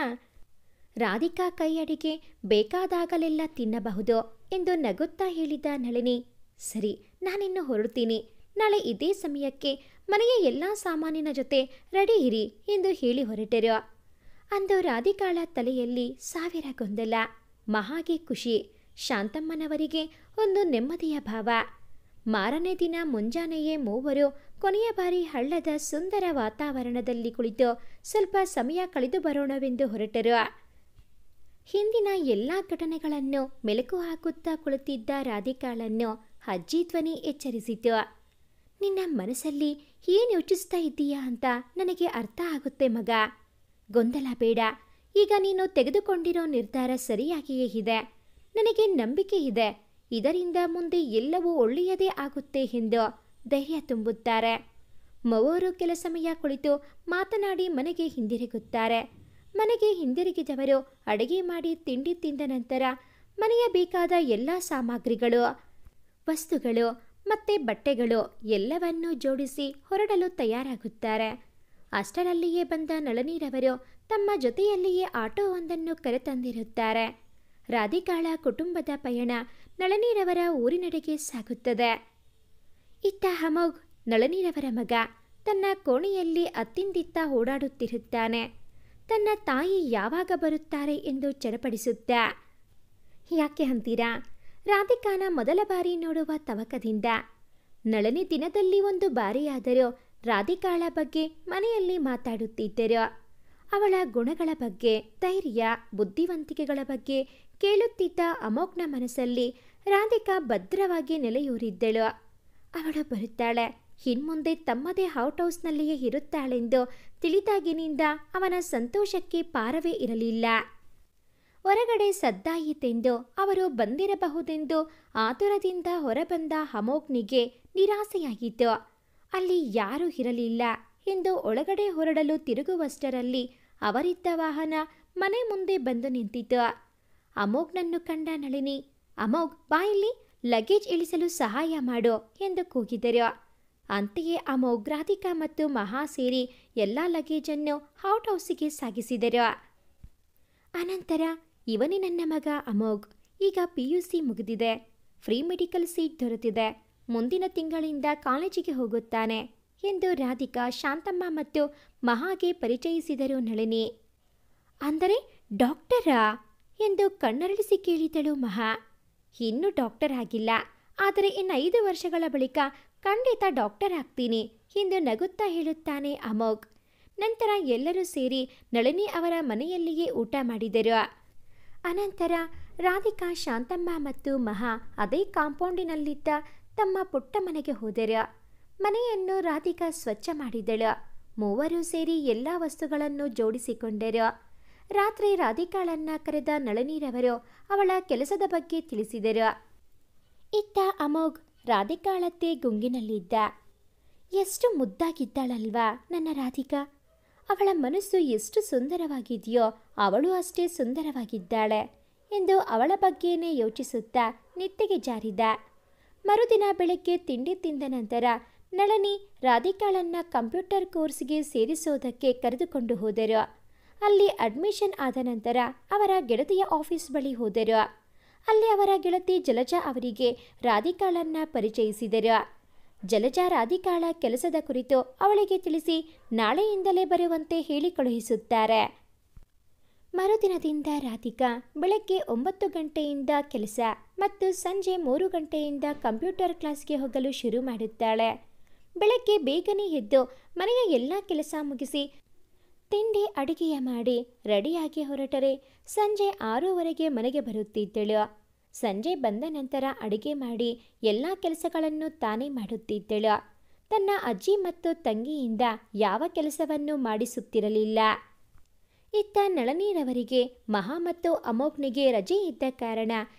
S1: ರಾಧಿಕಾ ಕೈ ಅಡಿಗೆ ಬೇಕಾದಾಗಲೆಲ್ಲ ತಿನ್ನಬಹುದು ಎಂದು ನಗುತ್ತಾ ಹೇಳಿದ ನಳಿನಿ. ಸರಿ, ನಾನಿನ್ನು ಹೊರಡ್ತೀನಿ. ನಾಳೆ ಇದೇ ಸಮಯಕ್ಕೆ ಮನೆಯ ಎಲ್ಲ ಸಾಮಾನಿನ ಜೊತೆ ರೆಡಿ ಇರಿ ಎಂದು ಹೇಳಿ ಹೊರಟರು. ಅಂದು ರಾಧಿಕಾಳ ತಲೆಯಲ್ಲಿ ಸಾವಿರ ಗೊಂದಲ, ಮಹಾಗೆ ಖುಷಿ, ಶಾಂತಮ್ಮನವರಿಗೆ ಒಂದು ನೆಮ್ಮದಿಯ ಭಾವ. ಮಾರನೇ ದಿನ ಮುಂಜಾನೆಯೇ ಮೂವರು ಕೊನೆಯ ಬಾರಿ ಹಳ್ಳದ ಸುಂದರ ವಾತಾವರಣದಲ್ಲಿ ಕುಳಿತು ಸ್ವಲ್ಪ ಸಮಯ ಕಳೆದು ಬರೋಣವೆಂದು ಹೊರಟರು. ಹಿಂದಿನ ಎಲ್ಲ ಘಟನೆಗಳನ್ನು ಮೆಲುಕು ಹಾಕುತ್ತಾ ಕುಳಿತಿದ್ದ ರಾಧಿಕಾಳನ್ನು ಅಜ್ಜಿ ಧ್ವನಿ ಎಚ್ಚರಿಸಿತು. ನಿನ್ನ ಮನಸ್ಸಲ್ಲಿ ಏನು ಯೋಚಿಸ್ತಾ ಇದ್ದೀಯಾ ಅಂತ ನನಗೆ ಅರ್ಥ ಆಗುತ್ತೆ ಮಗ. ಗೊಂದಲ ಬೇಡ. ಈಗ ನೀನು ತೆಗೆದುಕೊಂಡಿರೋ ನಿರ್ಧಾರ ಸರಿಯಾಗಿಯೇ ಇದೆ. ನನಗೆ ನಂಬಿಕೆ ಇದೆ, ಇದರಿಂದ ಮುಂದೆ ಎಲ್ಲವೂ ಒಳ್ಳೆಯದೇ ಆಗುತ್ತೆ ಎಂದು ಧೈರ್ಯ ತುಂಬುತ್ತಾರೆ. ಮೂವರು ಕೆಲ ಸಮಯ ಕುಳಿತು ಮಾತನಾಡಿ ಮನೆಗೆ ಹಿಂದಿರುಗುತ್ತಾರೆ. ಮನೆಗೆ ಹಿಂದಿರುಗಿದವರು ಅಡುಗೆ ಮಾಡಿ ತಿಂಡಿ ತಿಂದ ನಂತರ ಮನೆಯ ಬೇಕಾದ ಎಲ್ಲ ಸಾಮಗ್ರಿಗಳು, ವಸ್ತುಗಳು ಮತ್ತೆ ಬಟ್ಟೆಗಳು ಎಲ್ಲವನ್ನೂ ಜೋಡಿಸಿ ಹೊರಡಲು ತಯಾರಾಗುತ್ತಾರೆ. ಅಷ್ಟರಲ್ಲಿಯೇ ಬಂದ ನಳಿನಿರವರು ತಮ್ಮ ಜೊತೆಯಲ್ಲಿಯೇ ಆಟೋವೊಂದನ್ನು ಕರೆತಂದಿರುತ್ತಾರೆ. ರಾಧಿಕಾಳ ಕುಟುಂಬದ ಪಯಣ ನಳಿನಿರವರ ಊರಿನೆಡೆಗೆ ಸಾಗುತ್ತದೆ. ಇತ್ತ ಅಮೋಘ್, ನಳಿನಿರವರ ಮಗ, ತನ್ನ ಕೋಣೆಯಲ್ಲಿ ಅತ್ತಿಂದಿತ್ತ ಓಡಾಡುತ್ತಿರುತ್ತಾನೆ. ತನ್ನ ತಾಯಿ ಯಾವಾಗ ಬರುತ್ತಾರೆ ಎಂದು ಚಡಪಡಿಸುತ್ತ. ಯಾಕೆ ಅಂತೀರಾ? ರಾಧಿಕಾನ ಮೊದಲ ಬಾರಿ ನೋಡುವ ತವಕದಿಂದ. ನಳಿನಿ ದಿನದಲ್ಲಿ ಒಂದು ಬಾರಿಯಾದರೂ ರಾಧಿಕಾಳ ಬಗ್ಗೆ ಮನೆಯಲ್ಲಿ ಮಾತಾಡುತ್ತಿದ್ದರು. ಅವಳ ಗುಣಗಳ ಬಗ್ಗೆ, ಧೈರ್ಯ, ಬುದ್ಧಿವಂತಿಕೆಗಳ ಬಗ್ಗೆ ಕೇಳುತ್ತಿದ್ದ ಅಮೋಘ್ನ ಮನಸ್ಸಲ್ಲಿ ರಾಧಿಕಾ ಭದ್ರವಾಗಿ ನೆಲೆಯೂರಿದ್ದಳು. ಅವಳು ಬರುತ್ತಾಳೆ, ಇನ್ಮುಂದೆ ತಮ್ಮದೇ ಔಟ್ ಹೌಸ್ನಲ್ಲಿಯೇ ಇರುತ್ತಾಳೆಂದು ತಿಳಿದಾಗಿನಿಂದ ಅವನ ಸಂತೋಷಕ್ಕೆ ಪಾರವೇ ಇರಲಿಲ್ಲ. ಹೊರಗಡೆ ಸದ್ದಾಯಿತೆಂದು ಅವರು ಬಂದಿರಬಹುದೆಂದು ಆತುರದಿಂದ ಹೊರಬಂದ ಅಮೋಘ್ನಿಗೆ ನಿರಾಸೆಯಾಗಿತ್ತು. ಅಲ್ಲಿ ಯಾರೂ ಇರಲಿಲ್ಲ ಎಂದು ಒಳಗಡೆ ಹೊರಡಲು ತಿರುಗುವಷ್ಟರಲ್ಲಿ ಅವರಿದ್ದ ವಾಹನ ಮನೆ ಮುಂದೆ ಬಂದು ನಿಂತಿತು. ಅಮೋಘ್ನನ್ನು ಕಂಡ ನಳಿನಿ, ಅಮೋಘ್ ಬಾ ಇಲ್ಲಿ, ಲಗೇಜ್ ಇಳಿಸಲು ಸಹಾಯ ಮಾಡು ಎಂದು ಕೂಗಿದರು. ಅಂತೆಯೇ ಅಮೋಘ್, ರಾಧಿಕಾ ಮತ್ತು ಮಹಾ ಸೇರಿ ಎಲ್ಲ ಲಗೇಜನ್ನು ಔಟ್ ಹೌಸಿಗೆ ಸಾಗಿಸಿದರು. ಅನಂತರ ಇವನೇ ನನ್ನ ಮಗ ಅಮೋಘ್, ಈಗ PUC ಮುಗಿದಿದೆ, ಫ್ರೀ ಮೆಡಿಕಲ್ ಸೀಟ್ ದೊರೆತಿದೆ, ಮುಂದಿನ ತಿಂಗಳಿಂದ ಕಾಲೇಜಿಗೆ ಹೋಗುತ್ತಾನೆ ಎಂದು ರಾಧಿಕಾ ಶಾಂತಮ್ಮ ಮತ್ತು ಮಹಾಗೆ ಪರಿಚಯಿಸಿದರು ನಳಿನಿ. ಅಂದರೆ ಡಾಕ್ಟರಾ ಎಂದು ಕಣ್ಣರಳಿಸಿ ಕೇಳಿದಳು ಮಹಾ. ಇನ್ನೂ ಡಾಕ್ಟರ್ ಆಗಿಲ್ಲ, ಆದರೆ ಇನ್ನು 5 ವರ್ಷಗಳ ಬಳಿಕ ಖಂಡಿತ ಡಾಕ್ಟರ್ ಆಗ್ತೀನಿ ಎಂದು ನಗುತ್ತಾ ಹೇಳುತ್ತಾನೆ ಅಮೋಘ್. ನಂತರ ಎಲ್ಲರೂ ಸೇರಿ ನಳಿನಿ ಅವರ ಮನೆಯಲ್ಲಿಯೇ ಊಟ ಮಾಡಿದರು. ಅನಂತರ ರಾಧಿಕಾ, ಶಾಂತಮ್ಮ ಮತ್ತು ಮಹಾ ಅದೇ ಕಾಂಪೌಂಡಿನಲ್ಲಿದ್ದ ತಮ್ಮ ಪುಟ್ಟ ಮನೆಗೆ ಹೋದರು. ಮನೆಯನ್ನು ರಾಧಿಕಾ ಸ್ವಚ್ಛ ಮಾಡಿದಳು. ಮೂವರು ಸೇರಿ ಎಲ್ಲ ವಸ್ತುಗಳನ್ನು ಜೋಡಿಸಿಕೊಂಡರು. ರಾತ್ರಿ ರಾಧಿಕಾಳನ್ನ ಕರೆದ ನಳಿನಿರವರು ಅವಳ ಕೆಲಸದ ಬಗ್ಗೆ ತಿಳಿಸಿದರು. ಇತ್ತ ಅಮೋಘ್ ರಾಧಿಕಾಳತ್ತೆ ಗುಂಗಿನಲ್ಲಿದ್ದ. ಎಷ್ಟು ಮುದ್ದಾಗಿದ್ದಾಳಲ್ವಾ ನನ್ನ ರಾಧಿಕಾ. ಅವಳ ಮನಸ್ಸು ಎಷ್ಟು ಸುಂದರವಾಗಿದೆಯೋ ಅವಳು ಅಷ್ಟೇ ಸುಂದರವಾಗಿದ್ದಾಳೆ ಎಂದು ಅವಳ ಬಗ್ಗೆನೇ ಯೋಚಿಸುತ್ತಾ ನಿದ್ದೆಗೆ ಜಾರಿದ. ಮರುದಿನ ಬೆಳಗ್ಗೆ ತಿಂಡಿ ತಿಂದ ನಂತರ ನಳಿನಿ ರಾಧಿಕಾಳನ್ನ ಕಂಪ್ಯೂಟರ್ ಕೋರ್ಸ್ಗೆ ಸೇರಿಸೋದಕ್ಕೆ ಕರೆದುಕೊಂಡು ಹೋದರು. ಅಲ್ಲಿ ಅಡ್ಮಿಷನ್ ಆದ ನಂತರ ಅವರ ಗೆಳತಿಯ ಆಫೀಸ್ ಬಳಿ ಹೋದರು. ಅಲ್ಲಿ ಅವರ ಗೆಳತಿ ಜಲಜಾ ಅವರಿಗೆ ರಾಧಿಕಾಳನ್ನ ಪರಿಚಯಿಸಿದರು. ಜಲಜಾ ರಾಧಿಕಾಳ ಕೆಲಸದ ಕುರಿತು ಅವಳಿಗೆ ತಿಳಿಸಿ ನಾಳೆಯಿಂದಲೇ ಬರುವಂತೆ ಹೇಳಿ ಕಳುಹಿಸುತ್ತಾರೆ. ಮರುದಿನದಿಂದ ರಾಧಿಕಾ ಬೆಳಗ್ಗೆ 9 ಗಂಟೆಯಿಂದ ಕೆಲಸ ಮತ್ತು ಸಂಜೆ 3 ಗಂಟೆಯಿಂದ ಕಂಪ್ಯೂಟರ್ ಕ್ಲಾಸ್ಗೆ ಹೋಗಲು ಶುರು ಮಾಡುತ್ತಾಳೆ. ಬೆಳಗ್ಗೆ ಬೇಗನೆ ಎದ್ದು ಮನೆಯ ಎಲ್ಲ ಕೆಲಸ ಮುಗಿಸಿ ತಿಂಡಿ ಅಡುಗೆಯ ಮಾಡಿ ರೆಡಿಯಾಗಿ ಹೊರಟರೆ ಸಂಜೆ 6ವರೆಗೆ ಮನೆಗೆ ಬರುತ್ತಿದ್ದಳು. ಸಂಜೆ ಬಂದ ನಂತರ ಅಡುಗೆ ಮಾಡಿ ಎಲ್ಲ ಕೆಲಸಗಳನ್ನು ತಾನೇ ಮಾಡುತ್ತಿದ್ದಳು. ತನ್ನ ಅಜ್ಜಿ ಮತ್ತು ತಂಗಿಯಿಂದ ಯಾವ ಕೆಲಸವನ್ನು ಮಾಡಿಸುತ್ತಿರಲಿಲ್ಲ. ಇತ್ತ ನಳನೀರವರಿಗೆ ಮಹಾ ಮತ್ತು ಅಮೋಘ್ನಿಗೆ ರಜೆ ಇದ್ದ ಕಾರಣ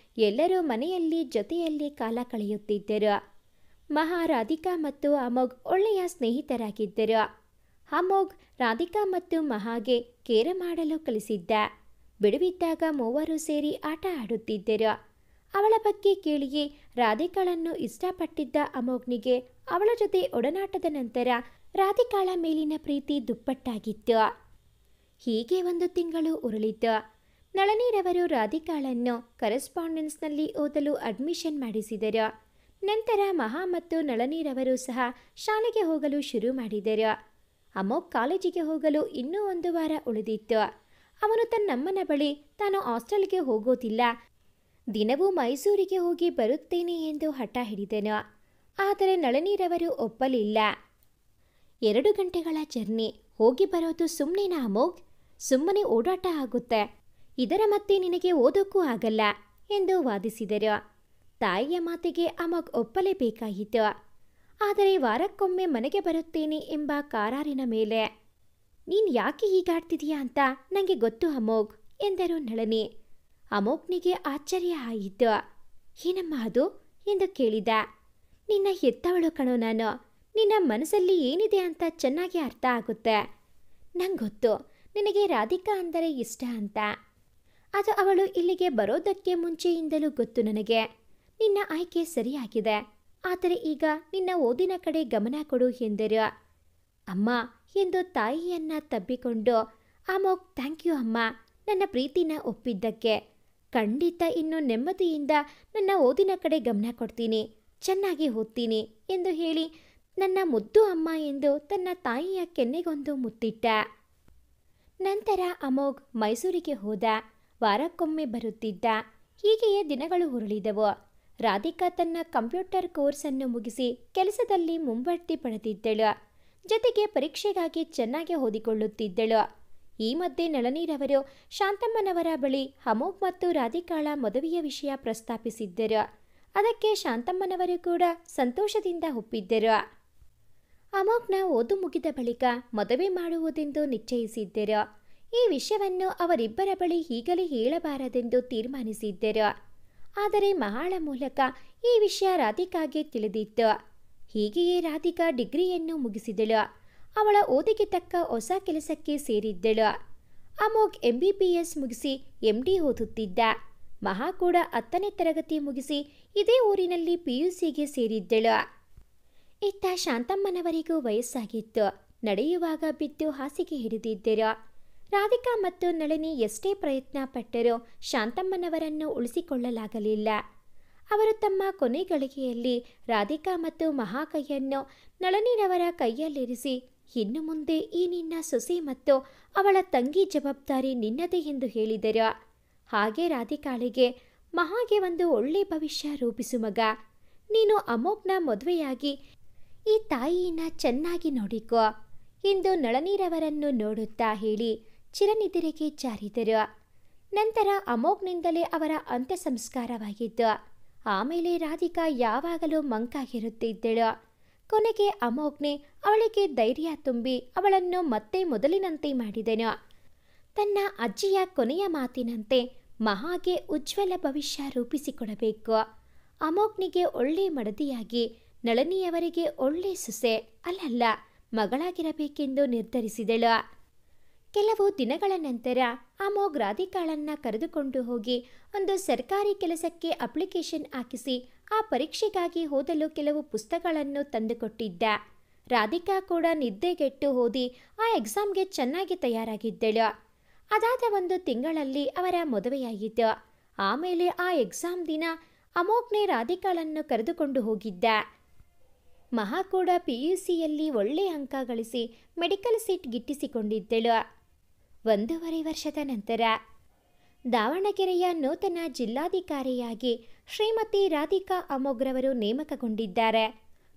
S1: ಎಲ್ಲರೂ ಮನೆಯಲ್ಲಿ ಜೊತೆಯಲ್ಲಿ ಕಾಲ ಕಳೆಯುತ್ತಿದ್ದರು. ಮಹಾ ರಾಧಿಕಾ ಮತ್ತು ಅಮೋಘ್ ಒಳ್ಳೆಯ ಸ್ನೇಹಿತರಾಗಿದ್ದರು. ಅಮೋಘ್ ರಾಧಿಕಾ ಮತ್ತು ಮಹಾಗೆ ಕೇರಂ ಆಡಲು ಕಲಿಸಿದ್ದ. ಬಿಡುವಿದ್ದಾಗ ಮೂವರು ಸೇರಿ ಆಟ ಆಡುತ್ತಿದ್ದರು. ಅವಳ ಬಗ್ಗೆ ಕೇಳಿಯೇ ರಾಧಿಕಾಳನ್ನು ಇಷ್ಟಪಟ್ಟಿದ್ದ ಅಮೋಘ್ನಿಗೆ ಅವಳ ಜೊತೆ ಒಡನಾಟದ ನಂತರ ರಾಧಿಕಾಳ ಮೇಲಿನ ಪ್ರೀತಿ ದುಪ್ಪಟ್ಟಾಗಿತ್ತು. ಹೀಗೆ 1 ತಿಂಗಳು ಉರುಳಿತು. ನಳನೀರವರು ರಾಧಿಕಾಳನ್ನು ಕರೆಸ್ಪಾಂಡೆನ್ಸ್ನಲ್ಲಿ ಓದಲು ಅಡ್ಮಿಷನ್ ಮಾಡಿಸಿದರು. ನಂತರ ಮಹಾ ಮತ್ತು ನಳನೀರವರು ಸಹ ಶಾಲೆಗೆ ಹೋಗಲು ಶುರು ಮಾಡಿದರು. ಅಮೋಘ್ ಕಾಲೇಜಿಗೆ ಹೋಗಲು ಇನ್ನೂ 1 ವಾರ ಉಳಿದಿತ್ತು. ಅವನು ತನ್ನಮ್ಮನ ಬಳಿ ತಾನು ಹಾಸ್ಟೆಲ್ಗೆ ಹೋಗೋದಿಲ್ಲ, ದಿನವೂ ಮೈಸೂರಿಗೆ ಹೋಗಿ ಬರುತ್ತೇನೆ ಎಂದು ಹಠ ಹಿಡಿದನು. ಆದರೆ ನಳನೀರವರು ಒಪ್ಪಲಿಲ್ಲ. 2 ಗಂಟೆಗಳ ಜರ್ನಿ, ಹೋಗಿ ಬರೋದು ಸುಮ್ಮನೆನಾ ಅಮೋಘ್? ಸುಮ್ಮನೆ ಓಡಾಟ ಆಗುತ್ತೆ, ಇದರ ಮತ್ತೆ ನಿನಗೆ ಓದೋಕ್ಕೂ ಆಗಲ್ಲ ಎಂದು ವಾದಿಸಿದರು. ತಾಯಿಯ ಮಾತಿಗೆ ಅಮೋಘ್ ಒಪ್ಪಲೇಬೇಕಾಯಿತು. ಆದರೆ ವಾರಕ್ಕೊಮ್ಮೆ ಮನೆಗೆ ಬರುತ್ತೇನೆ ಎಂಬ ಕಾರಾರಿನ ಮೇಲೆ. ನೀನು ಯಾಕೆ ಹೀಗಾಡ್ತಿದೀಯಾ ಅಂತ ನನಗೆ ಗೊತ್ತು ಅಮೋಘ್ ಎಂದರು ನಳನಿ. ಅಮೋಘ್ನಿಗೆ ಆಶ್ಚರ್ಯ ಆಯಿತು. ಏನಮ್ಮ ಅದು ಎಂದು ಕೇಳಿದ. ನಿನ್ನ ಹೆತ್ತವಳು ಕಣೋ ನಾನು, ನಿನ್ನ ಮನಸ್ಸಲ್ಲಿ ಏನಿದೆ ಅಂತ ಚೆನ್ನಾಗಿ ಅರ್ಥ ಆಗುತ್ತೆ. ನಂಗೆ ಗೊತ್ತು ನಿನಗೆ ರಾಧಿಕಾ ಅಂದರೆ ಇಷ್ಟ ಅಂತ. ಅದು ಅವಳು ಇಲ್ಲಿಗೆ ಬರೋದಕ್ಕೆ ಮುಂಚೆಯಿಂದಲೂ ಗೊತ್ತು ನನಗೆ. ನಿನ್ನ ಆಯ್ಕೆ ಸರಿಯಾಗಿದೆ, ಆದರೆ ಈಗ ನಿನ್ನ ಓದಿನ ಕಡೆ ಗಮನ ಕೊಡು ಎಂದರು. ಅಮ್ಮ ಎಂದು ತಾಯಿಯನ್ನ ತಬ್ಬಿಕೊಂಡು ಅಮೋಘ್ ಥ್ಯಾಂಕ್ ಯು ಅಮ್ಮ, ನನ್ನ ಪ್ರೀತಿನ ಒಪ್ಪಿದ್ದಕ್ಕೆ. ಖಂಡಿತ ಇನ್ನು ನೆಮ್ಮದಿಯಿಂದ ನನ್ನ ಓದಿನ ಕಡೆ ಗಮನ ಕೊಡ್ತೀನಿ, ಚೆನ್ನಾಗಿ ಓದ್ತೀನಿ ಎಂದು ಹೇಳಿ ನನ್ನ ಮುದ್ದು ಅಮ್ಮ ಎಂದು ತನ್ನ ತಾಯಿಯ ಕೆನ್ನೆಗೊಂದು ಮುತ್ತಿಟ್ಟ. ನಂತರ ಅಮೋಘ್ ಮೈಸೂರಿಗೆ ಹೋದ. ವಾರಕ್ಕೊಮ್ಮೆ ಬರುತ್ತಿದ್ದ. ಹೀಗೆಯೇ ದಿನಗಳು ಉರುಳಿದವು. ರಾಧಿಕಾ ತನ್ನ ಕಂಪ್ಯೂಟರ್ ಕೋರ್ಸನ್ನು ಮುಗಿಸಿ ಕೆಲಸದಲ್ಲಿ ಮುಂಬಡ್ತಿ ಪಡೆದಿದ್ದಳು. ಜೊತೆಗೆ ಪರೀಕ್ಷೆಗಾಗಿ ಚೆನ್ನಾಗಿ ಓದಿಕೊಳ್ಳುತ್ತಿದ್ದಳು. ಈ ಮಧ್ಯೆ ನಳನೀರವರು ಶಾಂತಮ್ಮನವರ ಬಳಿ ಅಮೋಘ್ ಮತ್ತು ರಾಧಿಕಾಳ ಮದುವೆಯ ವಿಷಯ ಪ್ರಸ್ತಾಪಿಸಿದ್ದರು. ಅದಕ್ಕೆ ಶಾಂತಮ್ಮನವರು ಕೂಡ ಸಂತೋಷದಿಂದ ಒಪ್ಪಿದ್ದರು. ಅಮೋಘ್ನ ಓದು ಮುಗಿದ ಬಳಿಕ ಮದುವೆ ಮಾಡುವುದೆಂದು ನಿಶ್ಚಯಿಸಿದ್ದರು. ಈ ವಿಷಯವನ್ನು ಅವರಿಬ್ಬರ ಬಳಿ ಈಗಲೇ ಹೇಳಬಾರದೆಂದು ತೀರ್ಮಾನಿಸಿದ್ದರು. ಆದರೆ ಮಹಾಳ ಮೂಲಕ ಈ ವಿಷಯ ರಾಧಿಕಾಗೆ ತಿಳಿದಿತ್ತು. ಹೀಗೆಯೇ ರಾಧಿಕಾ ಡಿಗ್ರಿಯನ್ನು ಮುಗಿಸಿದಳು. ಅವಳ ಓದಿಗೆ ತಕ್ಕ ಹೊಸ ಕೆಲಸಕ್ಕೆ ಸೇರಿದ್ದಳು. ಅಮೋಘ್ MBBS ಮುಗಿಸಿ MD ಓದುತ್ತಿದ್ದ. ಮಹಾ ಕೂಡ 10ನೇ ತರಗತಿ ಮುಗಿಸಿ ಇದೇ ಊರಿನಲ್ಲಿ PUCಗೆ ಸೇರಿದ್ದಳು. ಇತ್ತ ಶಾಂತಮ್ಮನವರಿಗೂ ವಯಸ್ಸಾಗಿತ್ತು. ನಡೆಯುವಾಗ ಬಿದ್ದು ಹಾಸಿಗೆ ಹಿಡಿದಿದ್ದರು. ರಾಧಿಕಾ ಮತ್ತು ನಳಿನಿ ಎಷ್ಟೇ ಪ್ರಯತ್ನ ಪಟ್ಟರೂ ಶಾಂತಮ್ಮನವರನ್ನು ಉಳಿಸಿಕೊಳ್ಳಲಾಗಲಿಲ್ಲ. ಅವರು ತಮ್ಮ ಕೊನೆ ಗಳಿಗೆಯಲ್ಲಿ ರಾಧಿಕಾ ಮತ್ತು ಮಹಾ ಕೈಯನ್ನು ನಳನಿರವರ ಕೈಯಲ್ಲಿರಿಸಿ, ಇನ್ನು ಮುಂದೆ ಈ ನಿನ್ನ ಸೊಸೆ ಮತ್ತು ಅವಳ ತಂಗಿ ಜವಾಬ್ದಾರಿ ನಿನ್ನದೇ ಎಂದು ಹೇಳಿದರು. ಹಾಗೆ ರಾಧಿಕಾಳಿಗೆ ಮಹಾಗೆ ಒಂದು ಒಳ್ಳೆ ಭವಿಷ್ಯ ರೂಪಿಸು ಮಗ. ನೀನು ಅಮೋಘ್ನ ಮದುವೆಯಾಗಿ ಈ ತಾಯಿಯನ್ನ ಚೆನ್ನಾಗಿ ನೋಡಿಕೋ ಎಂದು ನಳನೀರವರನ್ನು ನೋಡುತ್ತಾ ಹೇಳಿ ಚಿರನಿದ್ರೆಗೆ ಜಾರಿದರು. ನಂತರ ಅಮೋಘ್ನಿಂದಲೇ ಅವರ ಅಂತ್ಯ ಸಂಸ್ಕಾರವಾಗಿತ್ತು. ಆಮೇಲೆ ರಾಧಿಕಾ ಯಾವಾಗಲೂ ಮಂಕಾಗಿರುತ್ತಿದ್ದಳು. ಕೊನೆಗೆ ಅಮೋಘ್ನೆ ಅವಳಿಗೆ ಧೈರ್ಯ ತುಂಬಿ ಅವಳನ್ನು ಮತ್ತೆ ಮೊದಲಿನಂತೆ ಮಾಡಿದನು. ತನ್ನ ಅಜ್ಜಿಯ ಕೊನೆಯ ಮಾತಿನಂತೆ ಮಹಾಗೆ ಉಜ್ವಲ ಭವಿಷ್ಯ ರೂಪಿಸಿಕೊಡಬೇಕು. ಅಮೋಘ್ನಿಗೆ ಒಳ್ಳೆ ಮಡದಿಯಾಗಿ ನಳನಿಯವರಿಗೆ ಒಳ್ಳೆ ಸೊಸೆ ಅಲ್ಲಲ್ಲ ಮಗಳಾಗಿರಬೇಕೆಂದು ನಿರ್ಧರಿಸಿದಳು. ಕೆಲವು ದಿನಗಳ ನಂತರ ಅಮೋಘ್ ರಾಧಿಕಾಳನ್ನ ಕರೆದುಕೊಂಡು ಹೋಗಿ ಒಂದು ಸರ್ಕಾರಿ ಕೆಲಸಕ್ಕೆ ಅಪ್ಲಿಕೇಶನ್ ಹಾಕಿಸಿ ಆ ಪರೀಕ್ಷೆಗಾಗಿ ಓದಲು ಕೆಲವು ಪುಸ್ತಕಗಳನ್ನು ತಂದುಕೊಟ್ಟಿದ್ದ. ರಾಧಿಕಾ ಕೂಡ ನಿದ್ದೆಗೆಟ್ಟು ಓದಿ ಆ ಎಕ್ಸಾಮ್ಗೆ ಚೆನ್ನಾಗಿ ತಯಾರಾಗಿದ್ದಳು. ಅದಾದ 1 ತಿಂಗಳಲ್ಲಿ ಅವರ ಮದುವೆಯಾಯಿತು. ಆಮೇಲೆ ಆ ಎಕ್ಸಾಮ್ ದಿನ ಅಮೋಘ್ನೆ ರಾಧಿಕಾಳನ್ನು ಕರೆದುಕೊಂಡು ಹೋಗಿದ್ದ. ಮಹಾ ಕೂಡ PUCಯಲ್ಲಿ ಒಳ್ಳೆ ಅಂಕ ಗಳಿಸಿ ಮೆಡಿಕಲ್ ಸೀಟ್ ಗಿಟ್ಟಿಸಿಕೊಂಡಿದ್ದಳು. 1.5 ವರ್ಷದ ನಂತರ ದಾವಣಗೆರೆಯ ನೂತನ ಜಿಲ್ಲಾಧಿಕಾರಿಯಾಗಿ ಶ್ರೀಮತಿ ರಾಧಿಕಾ ಅಮೋಘ್ರವರು ನೇಮಕಗೊಂಡಿದ್ದಾರೆ.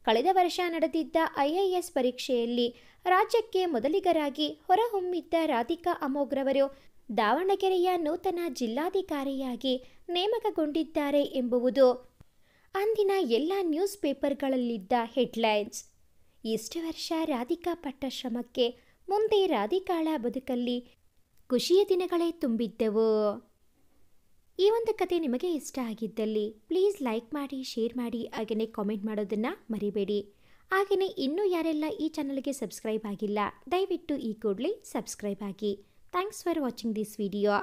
S1: ಕಳೆದ ವರ್ಷ ನಡೆದಿದ್ದ IAS ಪರೀಕ್ಷೆಯಲ್ಲಿ ರಾಜ್ಯಕ್ಕೆ ಮೊದಲಿಗರಾಗಿ ಹೊರಹೊಮ್ಮಿದ್ದ ರಾಧಿಕಾ ಅಮೋಘ್ರವರು ದಾವಣಗೆರೆಯ ನೂತನ ಜಿಲ್ಲಾಧಿಕಾರಿಯಾಗಿ ನೇಮಕಗೊಂಡಿದ್ದಾರೆ ಎಂಬುವುದು ಅಂದಿನ ಎಲ್ಲ ನ್ಯೂಸ್ ಪೇಪರ್ಗಳಲ್ಲಿದ್ದ ಹೆಡ್ಲೈನ್ಸ್. ಇಷ್ಟು ವರ್ಷ ರಾಧಿಕಾ ಪಟ್ಟ ಶ್ರಮಕ್ಕೆ ಮುಂದೆ ರಾಧಿಕಾಳ ಬದುಕಲ್ಲಿ ಖುಷಿಯ ದಿನಗಳೇ ತುಂಬಿದ್ದವು. ಈ ಒಂದು ಕತೆ ನಿಮಗೆ ಇಷ್ಟ ಆಗಿದ್ದಲ್ಲಿ ಪ್ಲೀಸ್ ಲೈಕ್ ಮಾಡಿ, ಶೇರ್ ಮಾಡಿ, ಹಾಗೆಯೇ ಕಾಮೆಂಟ್ ಮಾಡೋದನ್ನು ಮರಿಬೇಡಿ. ಹಾಗೆಯೇ ಇನ್ನೂ ಯಾರೆಲ್ಲ ಈ ಚಾನಲ್ಗೆ ಸಬ್ಸ್ಕ್ರೈಬ್ ಆಗಿಲ್ಲ, ದಯವಿಟ್ಟು ಈ ಕೂಡಲೇ ಸಬ್ಸ್ಕ್ರೈಬ್ ಆಗಿ. Thanks for watching this video.